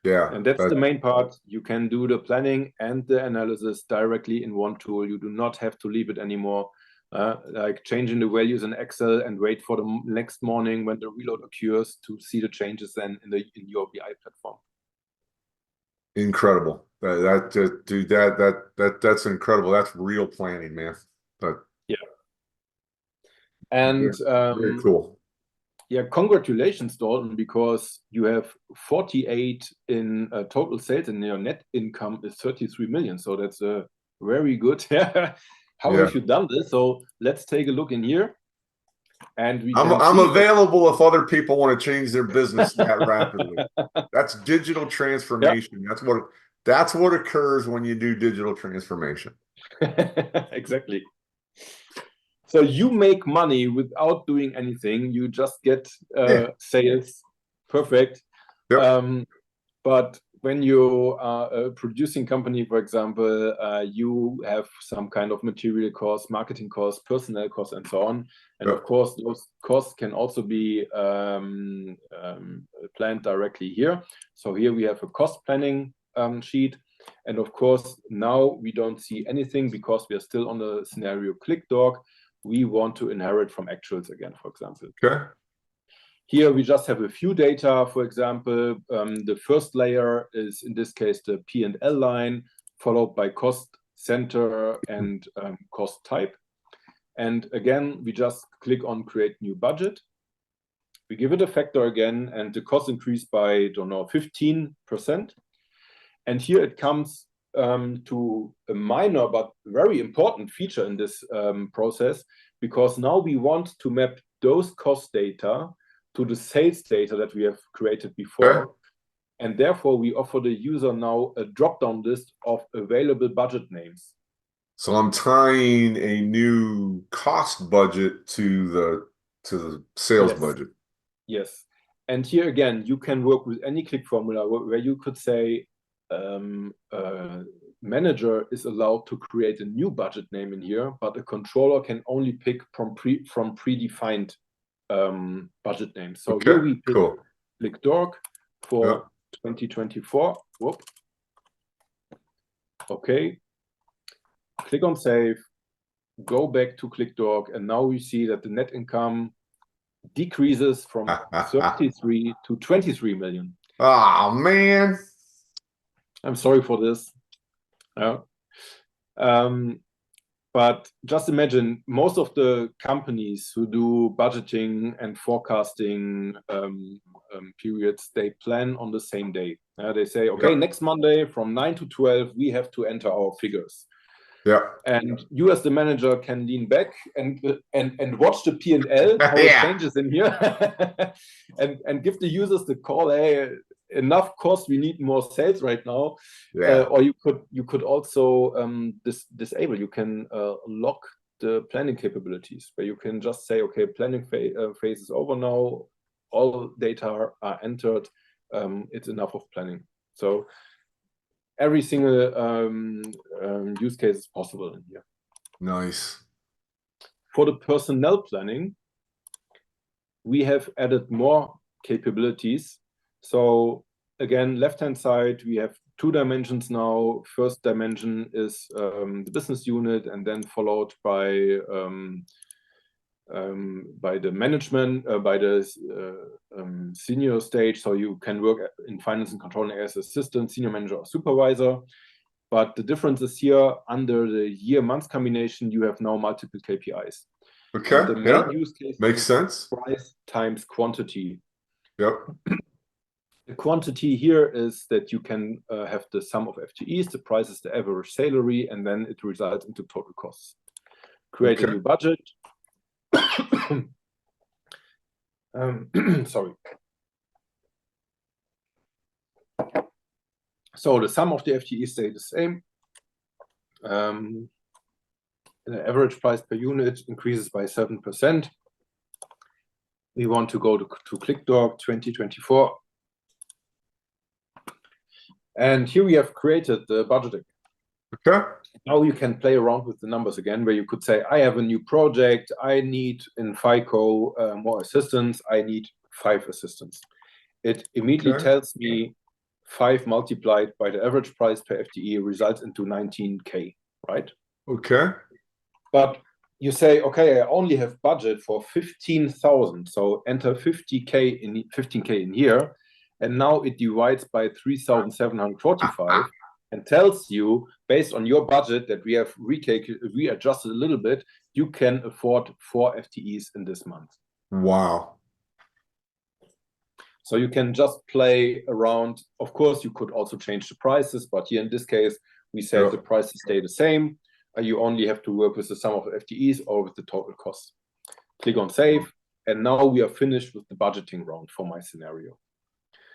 Yeah. And that's the main part. You can do the planning and the analysis directly in one tool. You do not have to leave it anymore. Like changing the values in Excel and wait for the next morning when the reload occurs to see the changes then in your BI platform. Incredible. That's incredible. That's real planning, man. But yeah. And very cool. Yeah, congratulations, Dalton, because you have 48 in total sales and your net income is 33 million. So that's very good. How have you done this? So let's take a look in here. And I'm available if other people want to change their business that rapidly. That's digital transformation. Yep. That's what occurs when you do digital transformation. Exactly. So you make money without doing anything. You just get sales. Perfect. Yep. But when you are a producing company, for example, you have some kind of material costs, marketing costs, personnel costs, and so on. And of course, those costs can also be planned directly here. So here we have a cost planning sheet. And of course, now we don't see anything because we are still on the scenario Qlik Dork. We want to inherit from actuals again, for example. Okay. Here we just have a few data. For example, the first layer is in this case the P&L line, followed by cost center, and cost type. And again, we just click on create new budget. We give it a factor again, and the cost increased by, I don't know, 15%. And here it comes to a minor but very important feature in this process, because now we want to map those cost data to the sales data that we have created before. Okay. And therefore, we offer the user now a drop-down list of available budget names. So I'm tying a new cost budget to the sales budget. Yes. And here again, you can work with any Qlik formula where you could say manager is allowed to create a new budget name in here, but a controller can only pick from predefined budget names. So here we pick Qlik Dork for 2024. Whoop. Okay. Click on save, go back to Qlik Dork, and now we see that the net income decreases from 33 to 23 million. Oh man, I'm sorry for this. But just imagine, most of the companies who do budgeting and forecasting periods, they plan on the same day. They say, okay, next Monday from 9 to 12, we have to enter our figures. Yeah. And you as the manager can lean back and watch the P&L, how it changes in here, and give the users the call, hey, enough cost, we need more sales right now. Or you could also disable, you can lock the planning capabilities, where you can just say, okay, planning phase is over now, all data are entered, it's enough of planning. So every single use case is possible in here. Nice. For the personnel planning, we have added more capabilities. So again, left-hand side, we have 2 dimensions now. First dimension is the business unit, and then followed by the management, by the senior stage. So you can work in finance and controlling as assistant, senior manager, or supervisor. But the difference is here, under the year-month combination, you have now multiple KPIs. Okay. And the main use case makes sense. Price times quantity. Yep. The quantity here is that you can have the sum of FTEs, the price is the average salary, and then it results into total costs. Create a new budget. Sorry. So the sum of the FTEs stay the same. The average price per unit increases by 7%. We want to go to Qlik Dork 2024. And here we have created the budgeting. Okay. Now you can play around with the numbers again, where you could say, I have a new project, I need in FICO more assistants, I need 5 assistants. It immediately tells me 5 multiplied by the average price per FTE results into 19K, right? Okay. But you say, okay, I only have budget for 15,000, so enter 15K in here, and now it divides by 3,745 and tells you, based on your budget that we have readjusted a little bit, you can afford 4 FTEs in this month. Wow. So you can just play around. Of course, you could also change the prices, but here in this case, we said the prices stay the same. You only have to work with the sum of FTEs or with the total cost. Click on save, and now we are finished with the budgeting round for my scenario.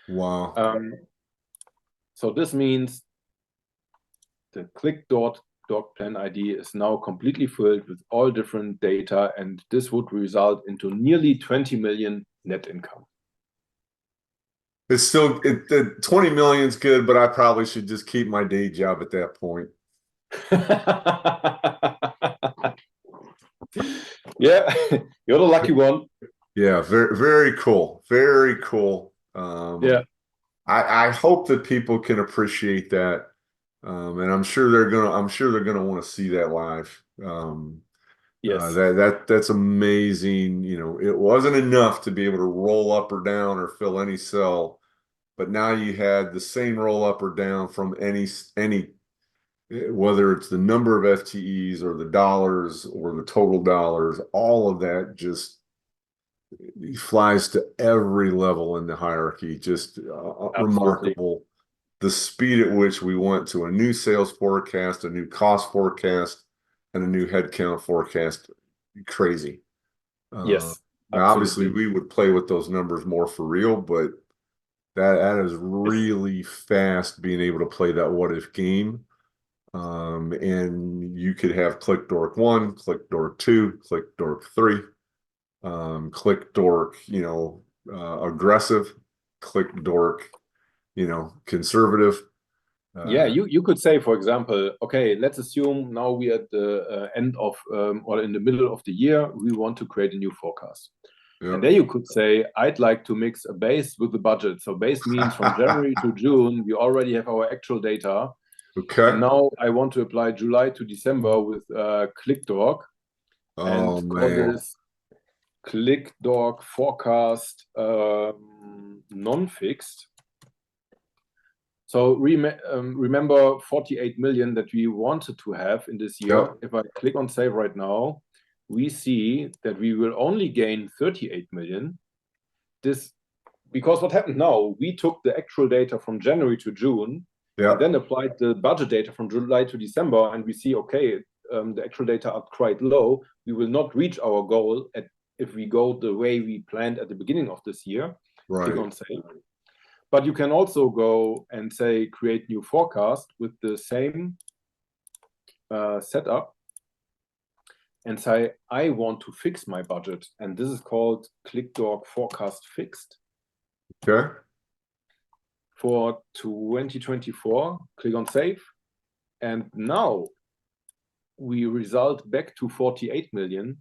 Wow. So this means the Qlik Dork plan ID is now completely filled with all different data, and this would result into nearly 20 million net income. It's still, the 20 million is good, but I probably should just keep my day job at that point. Yeah, you're the lucky one. Yeah, very, very cool. Very cool. Yeah. I hope that people can appreciate that. And I'm sure they're gonna want to see that live. Yes. That's amazing. You know, it wasn't enough to be able to roll up or down or fill any cell, but now you had the same roll up or down from any whether it's the number of FTEs or the dollars or the total dollars, all of that just flies to every level in the hierarchy. Just Absolutely. remarkable. The speed at which we went to a new sales forecast, a new cost forecast, and a new headcount forecast. Crazy. Yes, Now, obviously, absolutely. we would play with those numbers more for real, but that is Yes. really fast being able to play that what if game. And you could have Qlik Dork 1, Qlik Dork 2, Qlik Dork 3, Qlik Dork, aggressive, Qlik Dork, conservative. Yeah, Uh, you could say, for example, okay, let's assume now we are at the end of or in the middle of the year, we want to create a new forecast. yeah. And there you could say, I'd like to mix a base with the budget. So base means from January to June, we already have our actual data. Okay. And now I want to apply July to December with Qlik Dork and Oh call man. this Qlik Dork forecast non-fixed. So remember 48 million that we wanted to have in this year. Yep. If I click on save right now, we see that we will only gain 38 million. This because what happened now, we took the actual data from January to June Yep. and then applied the budget data from July to December, and we see, okay, the actual data are quite low. We will not reach our goal if we go the way we planned at the beginning of this year. Right. Click on save. But you can also go and say create new forecast with the same setup and say I want to fix my budget, and this is called Qlik Dork forecast fixed. Okay. For 2024, click on save, and now we result back to 48 million,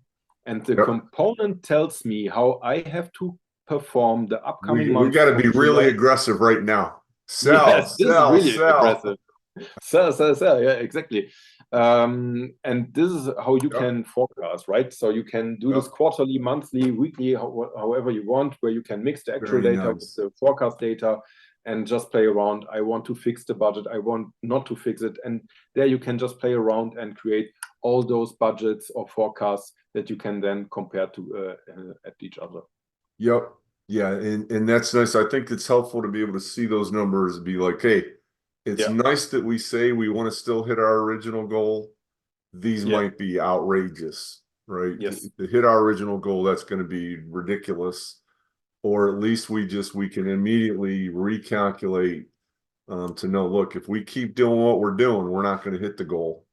and the Yep. component tells me how I have to perform the upcoming We months. got to be really July. aggressive right now. Sell, Yes, this is sell, really sell. aggressive. Sell. Yeah, exactly. And this is how you Yep. can forecast, right? So you can do this Yep. quarterly, monthly, weekly, however you want, where you can mix the actual Very data with nice. the forecast data and just play around. I want to fix the budget. I want not to fix it. And there you can just play around and create all those budgets or forecasts that you can then compare to at each other. Yep. Yeah, and that's nice. I think it's helpful to be able to see those numbers and be like, hey, it's Yeah. nice that we say we want to still hit our original goal. These Yeah. might be outrageous, right? Yes. To hit our original goal, that's going to be ridiculous. Or at least we can immediately recalculate to know, look, if we keep doing what we're doing, we're not going to hit the goal.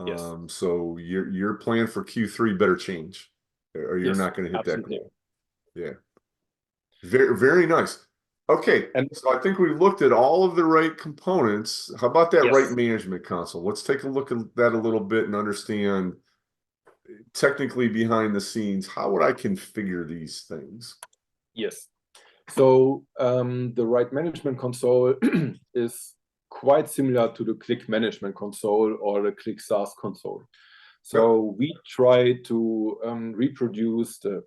Yes. So your plan for Q3 better change, or you're Yes. not going to hit Absolutely. that goal. Yeah. Very, very nice. Okay, And so I think we've looked at all of the right components. How about that right yes. management console? Let's take a look at that a little bit and understand technically behind the scenes, how would I configure these things? Yes. So the right management console is quite similar to the Qlik management console or the Qlik SaaS console. So we try to reproduce the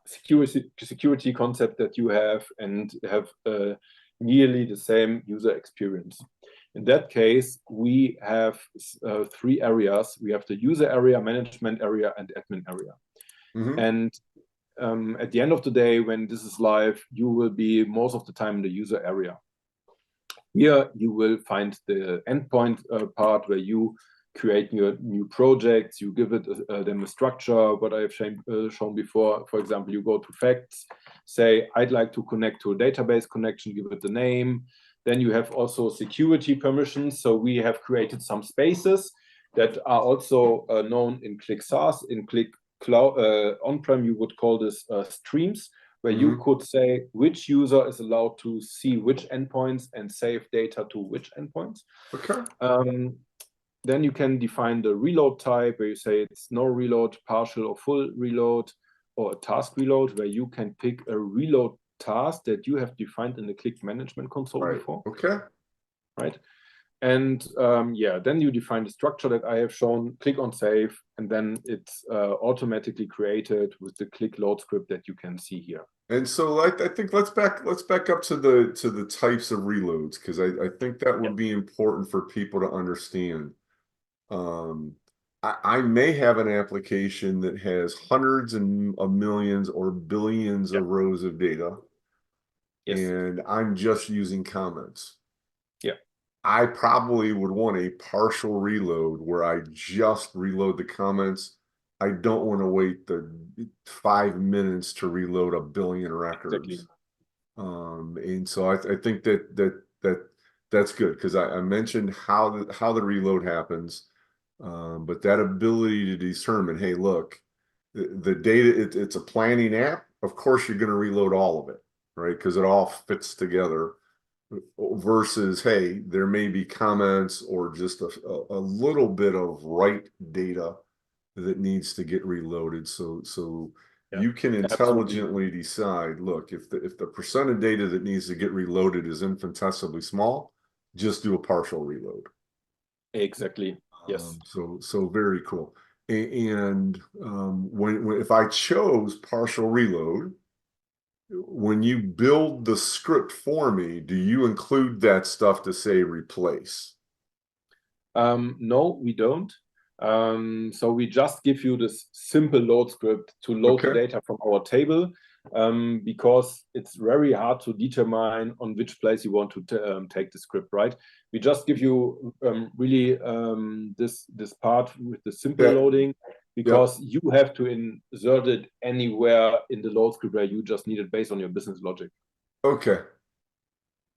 security concept that you have and have nearly the same user experience. In that case, we have three areas. We have the user area, management area, and admin area. Mm-hmm. And at the end of the day, when this is live, you will be most of the time in the user area. Here, you will find the endpoint part where you create your new projects, you give it them a structure, what I have shown before. For example, you go to facts, say, I'd like to connect to a database connection, give it the name. Then you have also security permissions. So we have created some spaces that are also known in Qlik SaaS. In Qlik Cloud on-prem, you would call this streams, where you could say which user is allowed to see which endpoints and save data to which endpoints. Okay. Then you can define the reload type, where you say it's no reload, partial or full reload, or a task reload, where you can pick a reload task that you have defined in the Qlik management console before. Okay. Right. And yeah, then you define the structure that I have shown, click on save, and then it's automatically created with the Qlik load script that you can see here. And so I think let's back up to the types of reloads, because I think that would be important for people to understand. I may have an application that has hundreds of millions or billions of rows of data, and I'm just using comments. I probably would want a partial reload where I just reload the comments. I don't want to wait the 5 minutes to reload a billion records. Exactly. And so I think that's good, because I mentioned how the reload happens, but that ability to determine, hey, look, the data, it's a planning app. Of course, you're going to reload all of it, right? Because it all fits together. Versus, hey, there may be comments or just a little bit of write data that needs to get reloaded. So you can intelligently decide, look, if the percent of data that needs to get reloaded is infinitesimally small, just do a partial reload. Exactly. Yes. So very cool. And when if I chose partial reload, when you build the script for me, do you include that stuff to say replace? No, we don't. So we just give you this simple load script to load the data from our table, because it's very hard to determine on which place you want to take the script, right? We just give you really this part with the simple loading, because you have to insert it anywhere in the load script where you just need it based on your business logic. Okay.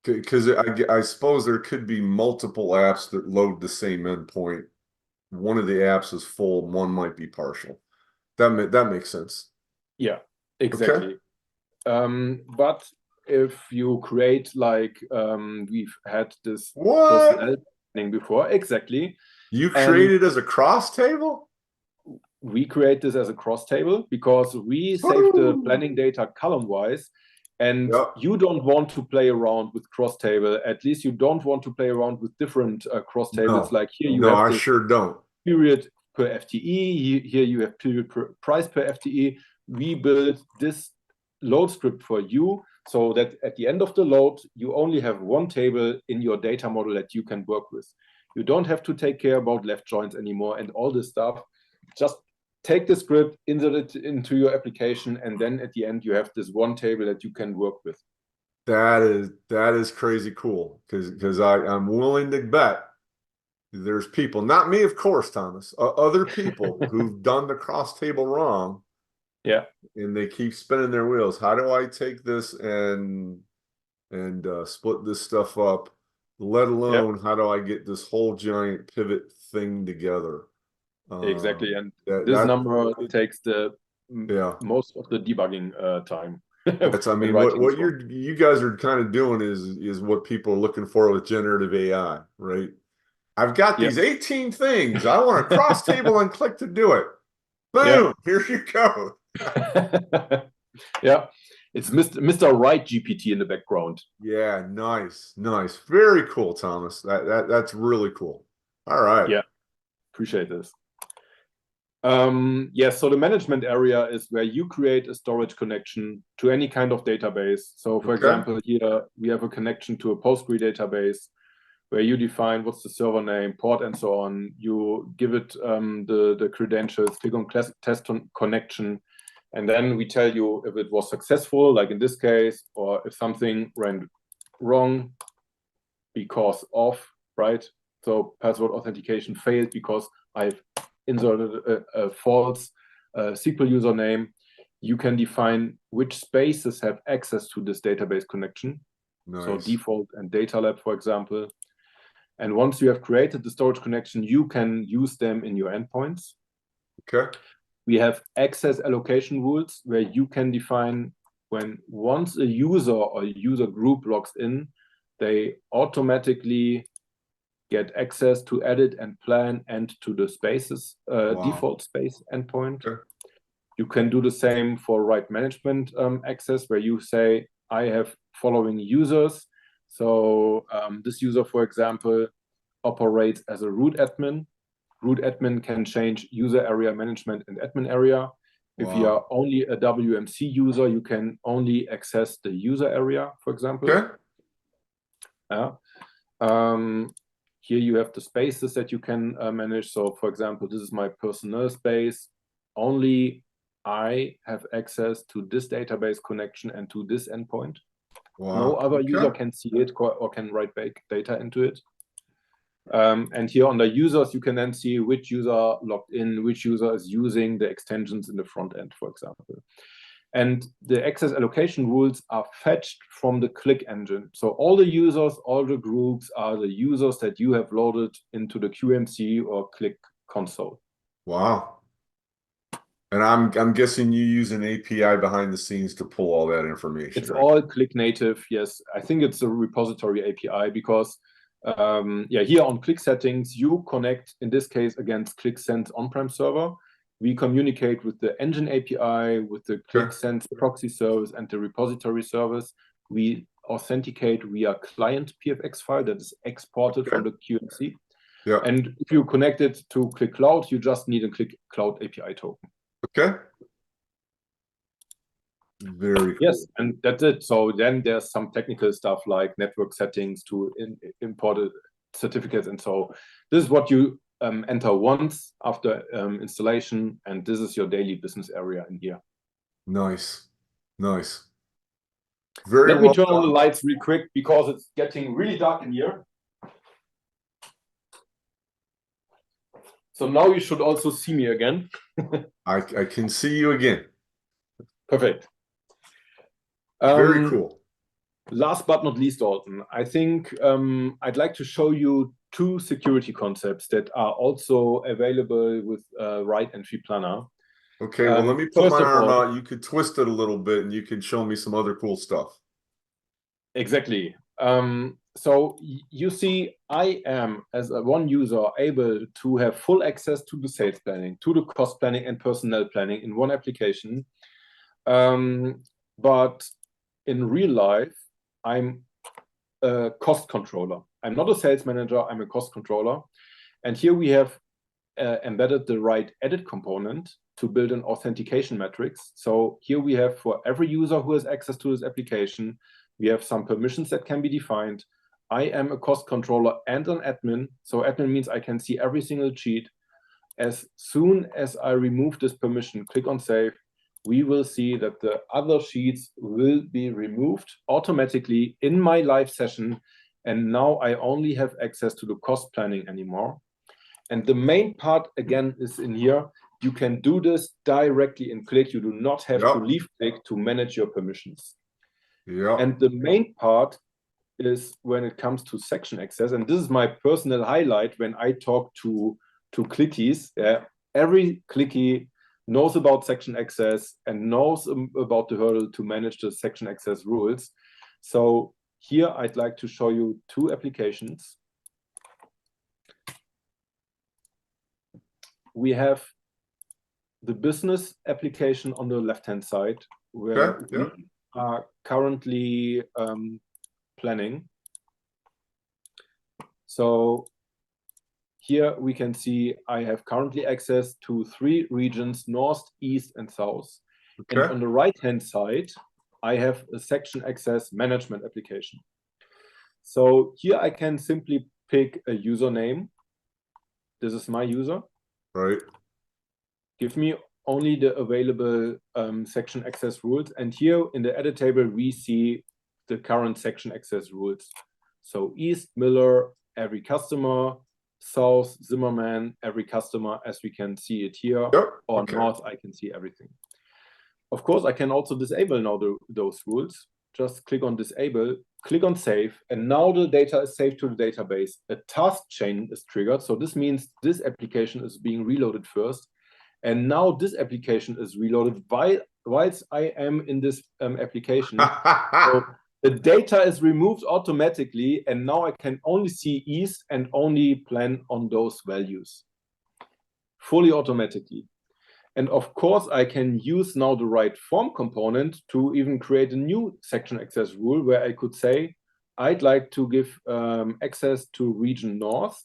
Because I suppose there could be multiple apps that load the same endpoint. One of the apps is full, one might be partial. That makes sense. Yeah, exactly. Okay. But if you create, like we've had this personnel planning before, exactly. You created as a cross table? We create this as a cross table because we save the planning data column-wise, and you don't want to play around with cross table. At least you don't want to play around with different cross tables. Like here you have I sure don't. Period per FTE. Here you have period per price per FTE. We build this load script for you so that at the end of the load, you only have one table in your data model that you can work with. You don't have to take care about left joins anymore and all this stuff. Just take the script, insert it into your application, and then at the end you have this one table that you can work with. That is crazy cool, because I'm willing to bet there's people, not me, of course, Thomas, other people who've done the cross table wrong. Yeah. And they keep spinning their wheels. How do I take this and split this stuff up? Let alone how do I get this whole giant pivot thing together? Exactly, and this number takes the most of the debugging time. I mean, what you guys are kind of doing is what people are looking for with generative AI, right? I've got these 18 things. I want to cross table and click to do it. Boom! Here you go. Yeah, it's Mr. Right GPT in the background. Yeah, nice, very cool, Thomas. That's really cool. All right. Yeah, appreciate this. Yes, so the management area is where you create a storage connection to any kind of database. So for example, here we have a connection to a Postgre database where you define what's the server name, port, and so on. You give it the credentials, click on test connection, and then we tell you if it was successful, like in this case, or if something went wrong because of, right? So password authentication failed because I've inserted a false SQL username. You can define which spaces have access to this database connection. Nice. So default and Datalab, for example. And once you have created the storage connection, you can use them in your endpoints. Okay. We have access allocation rules where you can define when once a user or a user group logs in, they automatically get access to edit and plan and to the spaces default space endpoint. Okay. You can do the same for right management access, where you say, I have following users. So this user, for example, operates as a root admin. Root admin can change user area management and admin area. If you are only a WMC user, you can only access the user area, for example. Okay. Here you have the spaces that you can manage. So, for example, this is my personnel space. Only I have access to this database connection and to this endpoint. Wow. No other user can see it or can write back data into it. And here under users, you can then see which user logged in, which user is using the extensions in the front end, for example. And the access allocation rules are fetched from the Qlik engine. So all the users, all the groups are the users that you have loaded into the QMC or Qlik console. Wow. And I'm guessing you use an API behind the scenes to pull all that information. It's all Qlik native, yes. I think it's a repository API because here on Qlik settings, you connect, in this case, against Qlik Sense on-prem server. We communicate with the engine API, with the Qlik Sense proxy service and the repository service. We authenticate via client PFX file that is exported from the QMC. Yeah. And if you connect it to Qlik Cloud, you just need a Qlik Cloud API token. Okay. Very cool. Yes, and that's it. So then there's some technical stuff like network settings to import certificates. And so this is what you enter once after installation. And this is your daily business area in here. Nice. Nice. Very Let me turn on the lights real quick because it's getting really dark in here. So now you should also see me again. I can see you again. Perfect. Very cool. Last but not least, Alton, I think I'd like to show you two security concepts that are also available with Right Entry Planner. Okay, well, let me put my arm out. You could twist it a little bit and you can show me some other cool stuff. Exactly. So you see, I am, as one user, able to have full access to the sales planning, to the cost planning and personnel planning in one application. But in real life, I'm a cost controller. I'm not a sales manager, I'm a cost controller. And here we have embedded the right edit component to build an authentication matrix. So here we have for every user who has access to this application, we have some permissions that can be defined. I am a cost controller and an admin. So admin means I can see every single sheet. As soon as I remove this permission, click on save, we will see that the other sheets will be removed automatically in my live session. And now I only have access to the cost planning anymore. And the main part, again, is in here. You can do this directly in Qlik. You do not have to leave Qlik to manage your permissions. And the main part is when it comes to section access. And this is my personal highlight when I talk to Qlikkies. Every Qlikkie knows about section access and knows about the hurdle to manage the section access rules. So here I'd like to show you two applications. We have the business application on the left-hand side, where we are currently planning. So here we can see I have currently access to 3 regions, North, East, and South. And on the right-hand side, I have a section access management application. So here I can simply pick a username. This is my user. Right. Give me only the available section access rules. And here in the edit table, we see the current section access rules. So East, Miller, every customer. South, Zimmerman, every customer, as we can see it here. Or North, I can see everything. Of course, I can also disable now those rules. Just click on disable, click on save, and now the data is saved to the database. A task chain is triggered. So this means this application is being reloaded first. And now this application is reloaded whilst I am in this application. So the data is removed automatically, and now I can only see East and only plan on those values. Fully automatically. And of course, I can use now the right form component to even create a new section access rule where I could say, I'd like to give access to region North.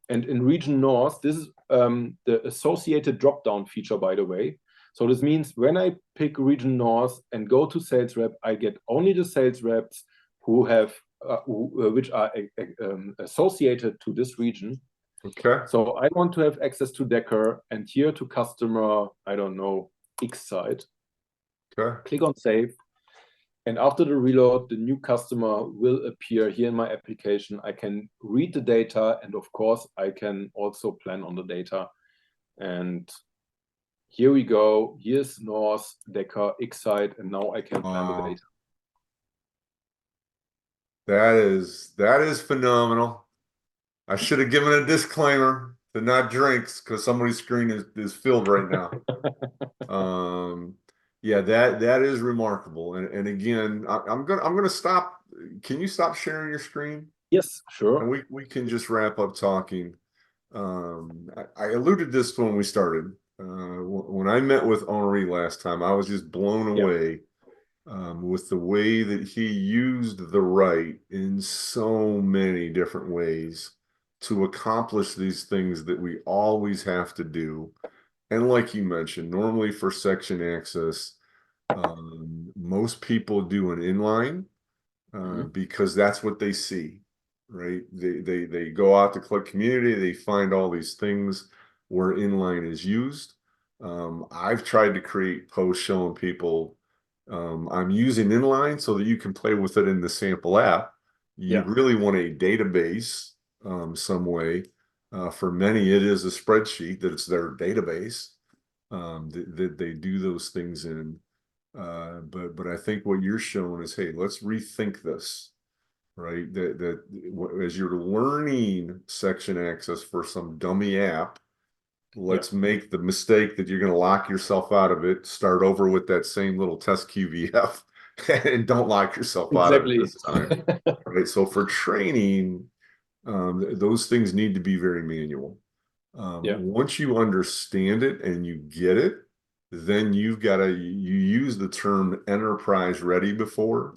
And in region North, this is the associated drop-down feature, by the way. So this means when I pick region North and go to sales rep, I get only the sales reps who have which are associated to this region. Okay. So I want to have access to Decker, and here to customer, I don't know, X site. Okay. Click on save. And after the reload, the new customer will appear here in my application. I can read the data, and of course, I can also plan on the data. And here we go. Here's North, Decker, X site, and now I can plan the data. That is phenomenal. I should have given a disclaimer to not drinks because somebody's screen is filled right now. Yeah, that is remarkable. And again, I'm gonna stop. Can you stop sharing your screen? Yes, sure. And we can just wrap up talking. I alluded this when we started. When I met with Henri last time, I was just blown away with the way that he used the right in so many different ways to accomplish these things that we always have to do. And like you mentioned, normally for section access, most people do an inline because that's what they see, right? They go out to Qlik community, they find all these things where inline is used. I've tried to create posts showing people I'm using inline so that you can play with it in the sample app. You really want a database some way. For many, it is a spreadsheet that it's their database that they do those things in. But I think what you're showing is, hey, let's rethink this, right? That as you're learning section access for some dummy app, let's make the mistake that you're going to lock yourself out of it, start over with that same little test QVF, and don't lock yourself out of it this time, right? So for training, those things need to be very manual. Once you understand it and you get it, then you use the term enterprise ready before.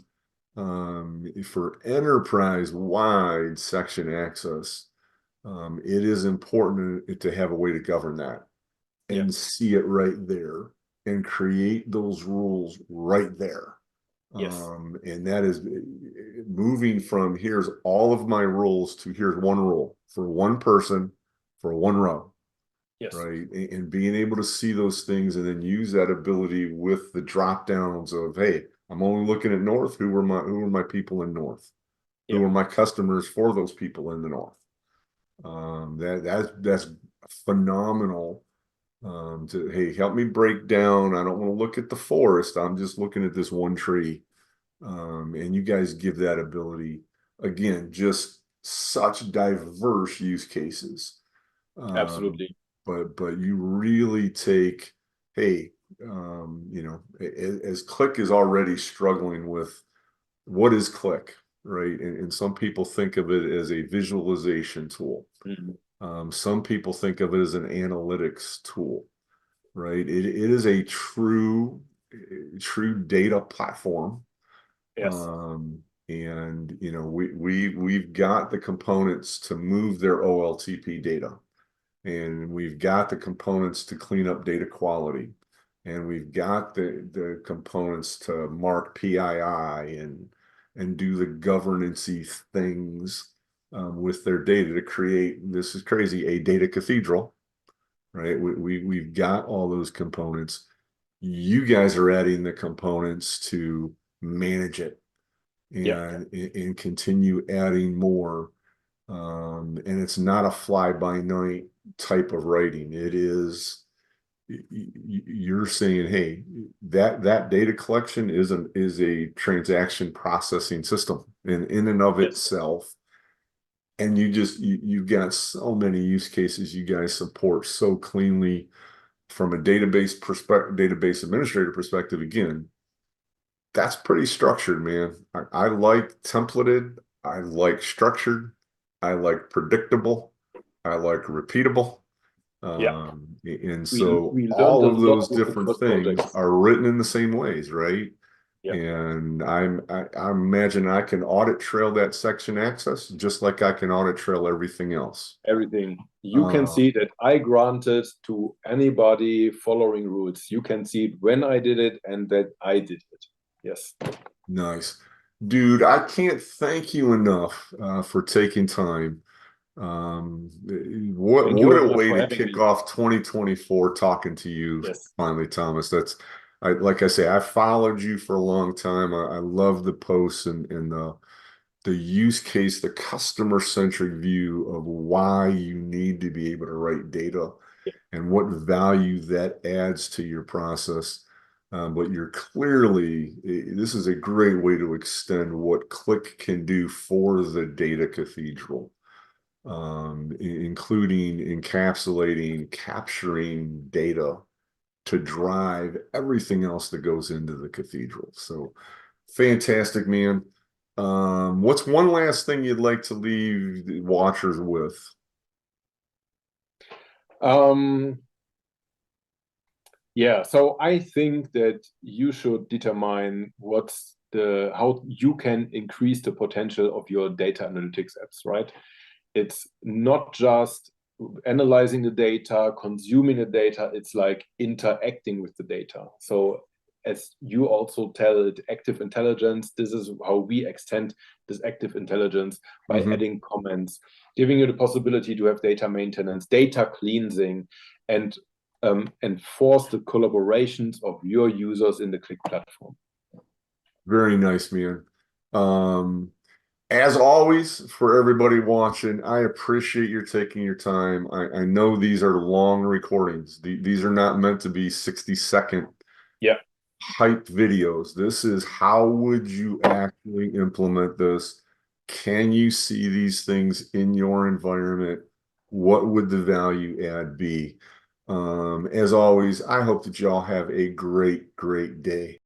For enterprise-wide section access, it is important to have a way to govern that and see it right there and create those rules right there. And that is moving from here's all of my rules to here's one rule for one person for one row. Right. And being able to see those things and then use that ability with the drop downs of, hey, I'm only looking at North. Who are my people in North? Who are my customers for those people in the North? That's phenomenal. Hey, help me break down. I don't want to look at the forest. I'm just looking at this one tree. And you guys give that ability again, just such diverse use cases. Absolutely. But you really take, hey, you know, as Qlik is already struggling with what is Qlik, right? And some people think of it as a visualization tool. Some people think of it as an analytics tool, right? It is a true data platform. And you know, we've got the components to move their OLTP data. And we've got the components to clean up data quality. And we've got the components to mark PII and do the governance-y things with their data to create, this is crazy, a data cathedral, right? We've got all those components. You guys are adding the components to manage it and continue adding more. And it's not a fly-by-night type of writing. It is, you're saying, hey, that data collection is a transaction processing system in and of itself. And you've got so many use cases you guys support so cleanly from a database administrator perspective. Again, that's pretty structured, man. I like templated. I like structured. I like predictable. I like repeatable. And so all of those different things are written in the same ways, right? Yeah. And I imagine I can audit trail that section access just like I can audit trail everything else. Everything. You can see that I granted to anybody following rules. You can see it when I did it and that I did it. Yes. Nice. Dude, I can't thank you enough for taking time. What Thank you what very a much way for to having kick me. off 2024 talking to you Yes. finally, Thomas. Like I say, I followed you for a long time. I love the posts and the use case, the customer-centric view of why you need to be able to write data and what value that adds to your process. But you're clearly, this is a great way to extend what Qlik can do for the data cathedral, including encapsulating, capturing data to drive everything else that goes into the cathedral. So fantastic, man. What's one last thing you'd like to leave the watchers with? Yeah, so I think that you should determine how you can increase the potential of your data analytics apps, right? It's not just analyzing the data, consuming the data, it's like interacting with the data. So as you also tell it, active intelligence, this is how we extend this active intelligence by adding comments, giving you the possibility to have data maintenance, data cleansing, and enforce the collaborations of your users in the Qlik platform. Very nice, man. As always, for everybody watching, I appreciate your taking your time. I know these are long recordings. These are not meant to be 60-second hype videos. This is how would you actually implement this? Can you see these things in your environment? What would the value add be? As always, I hope that y'all have a great, great day.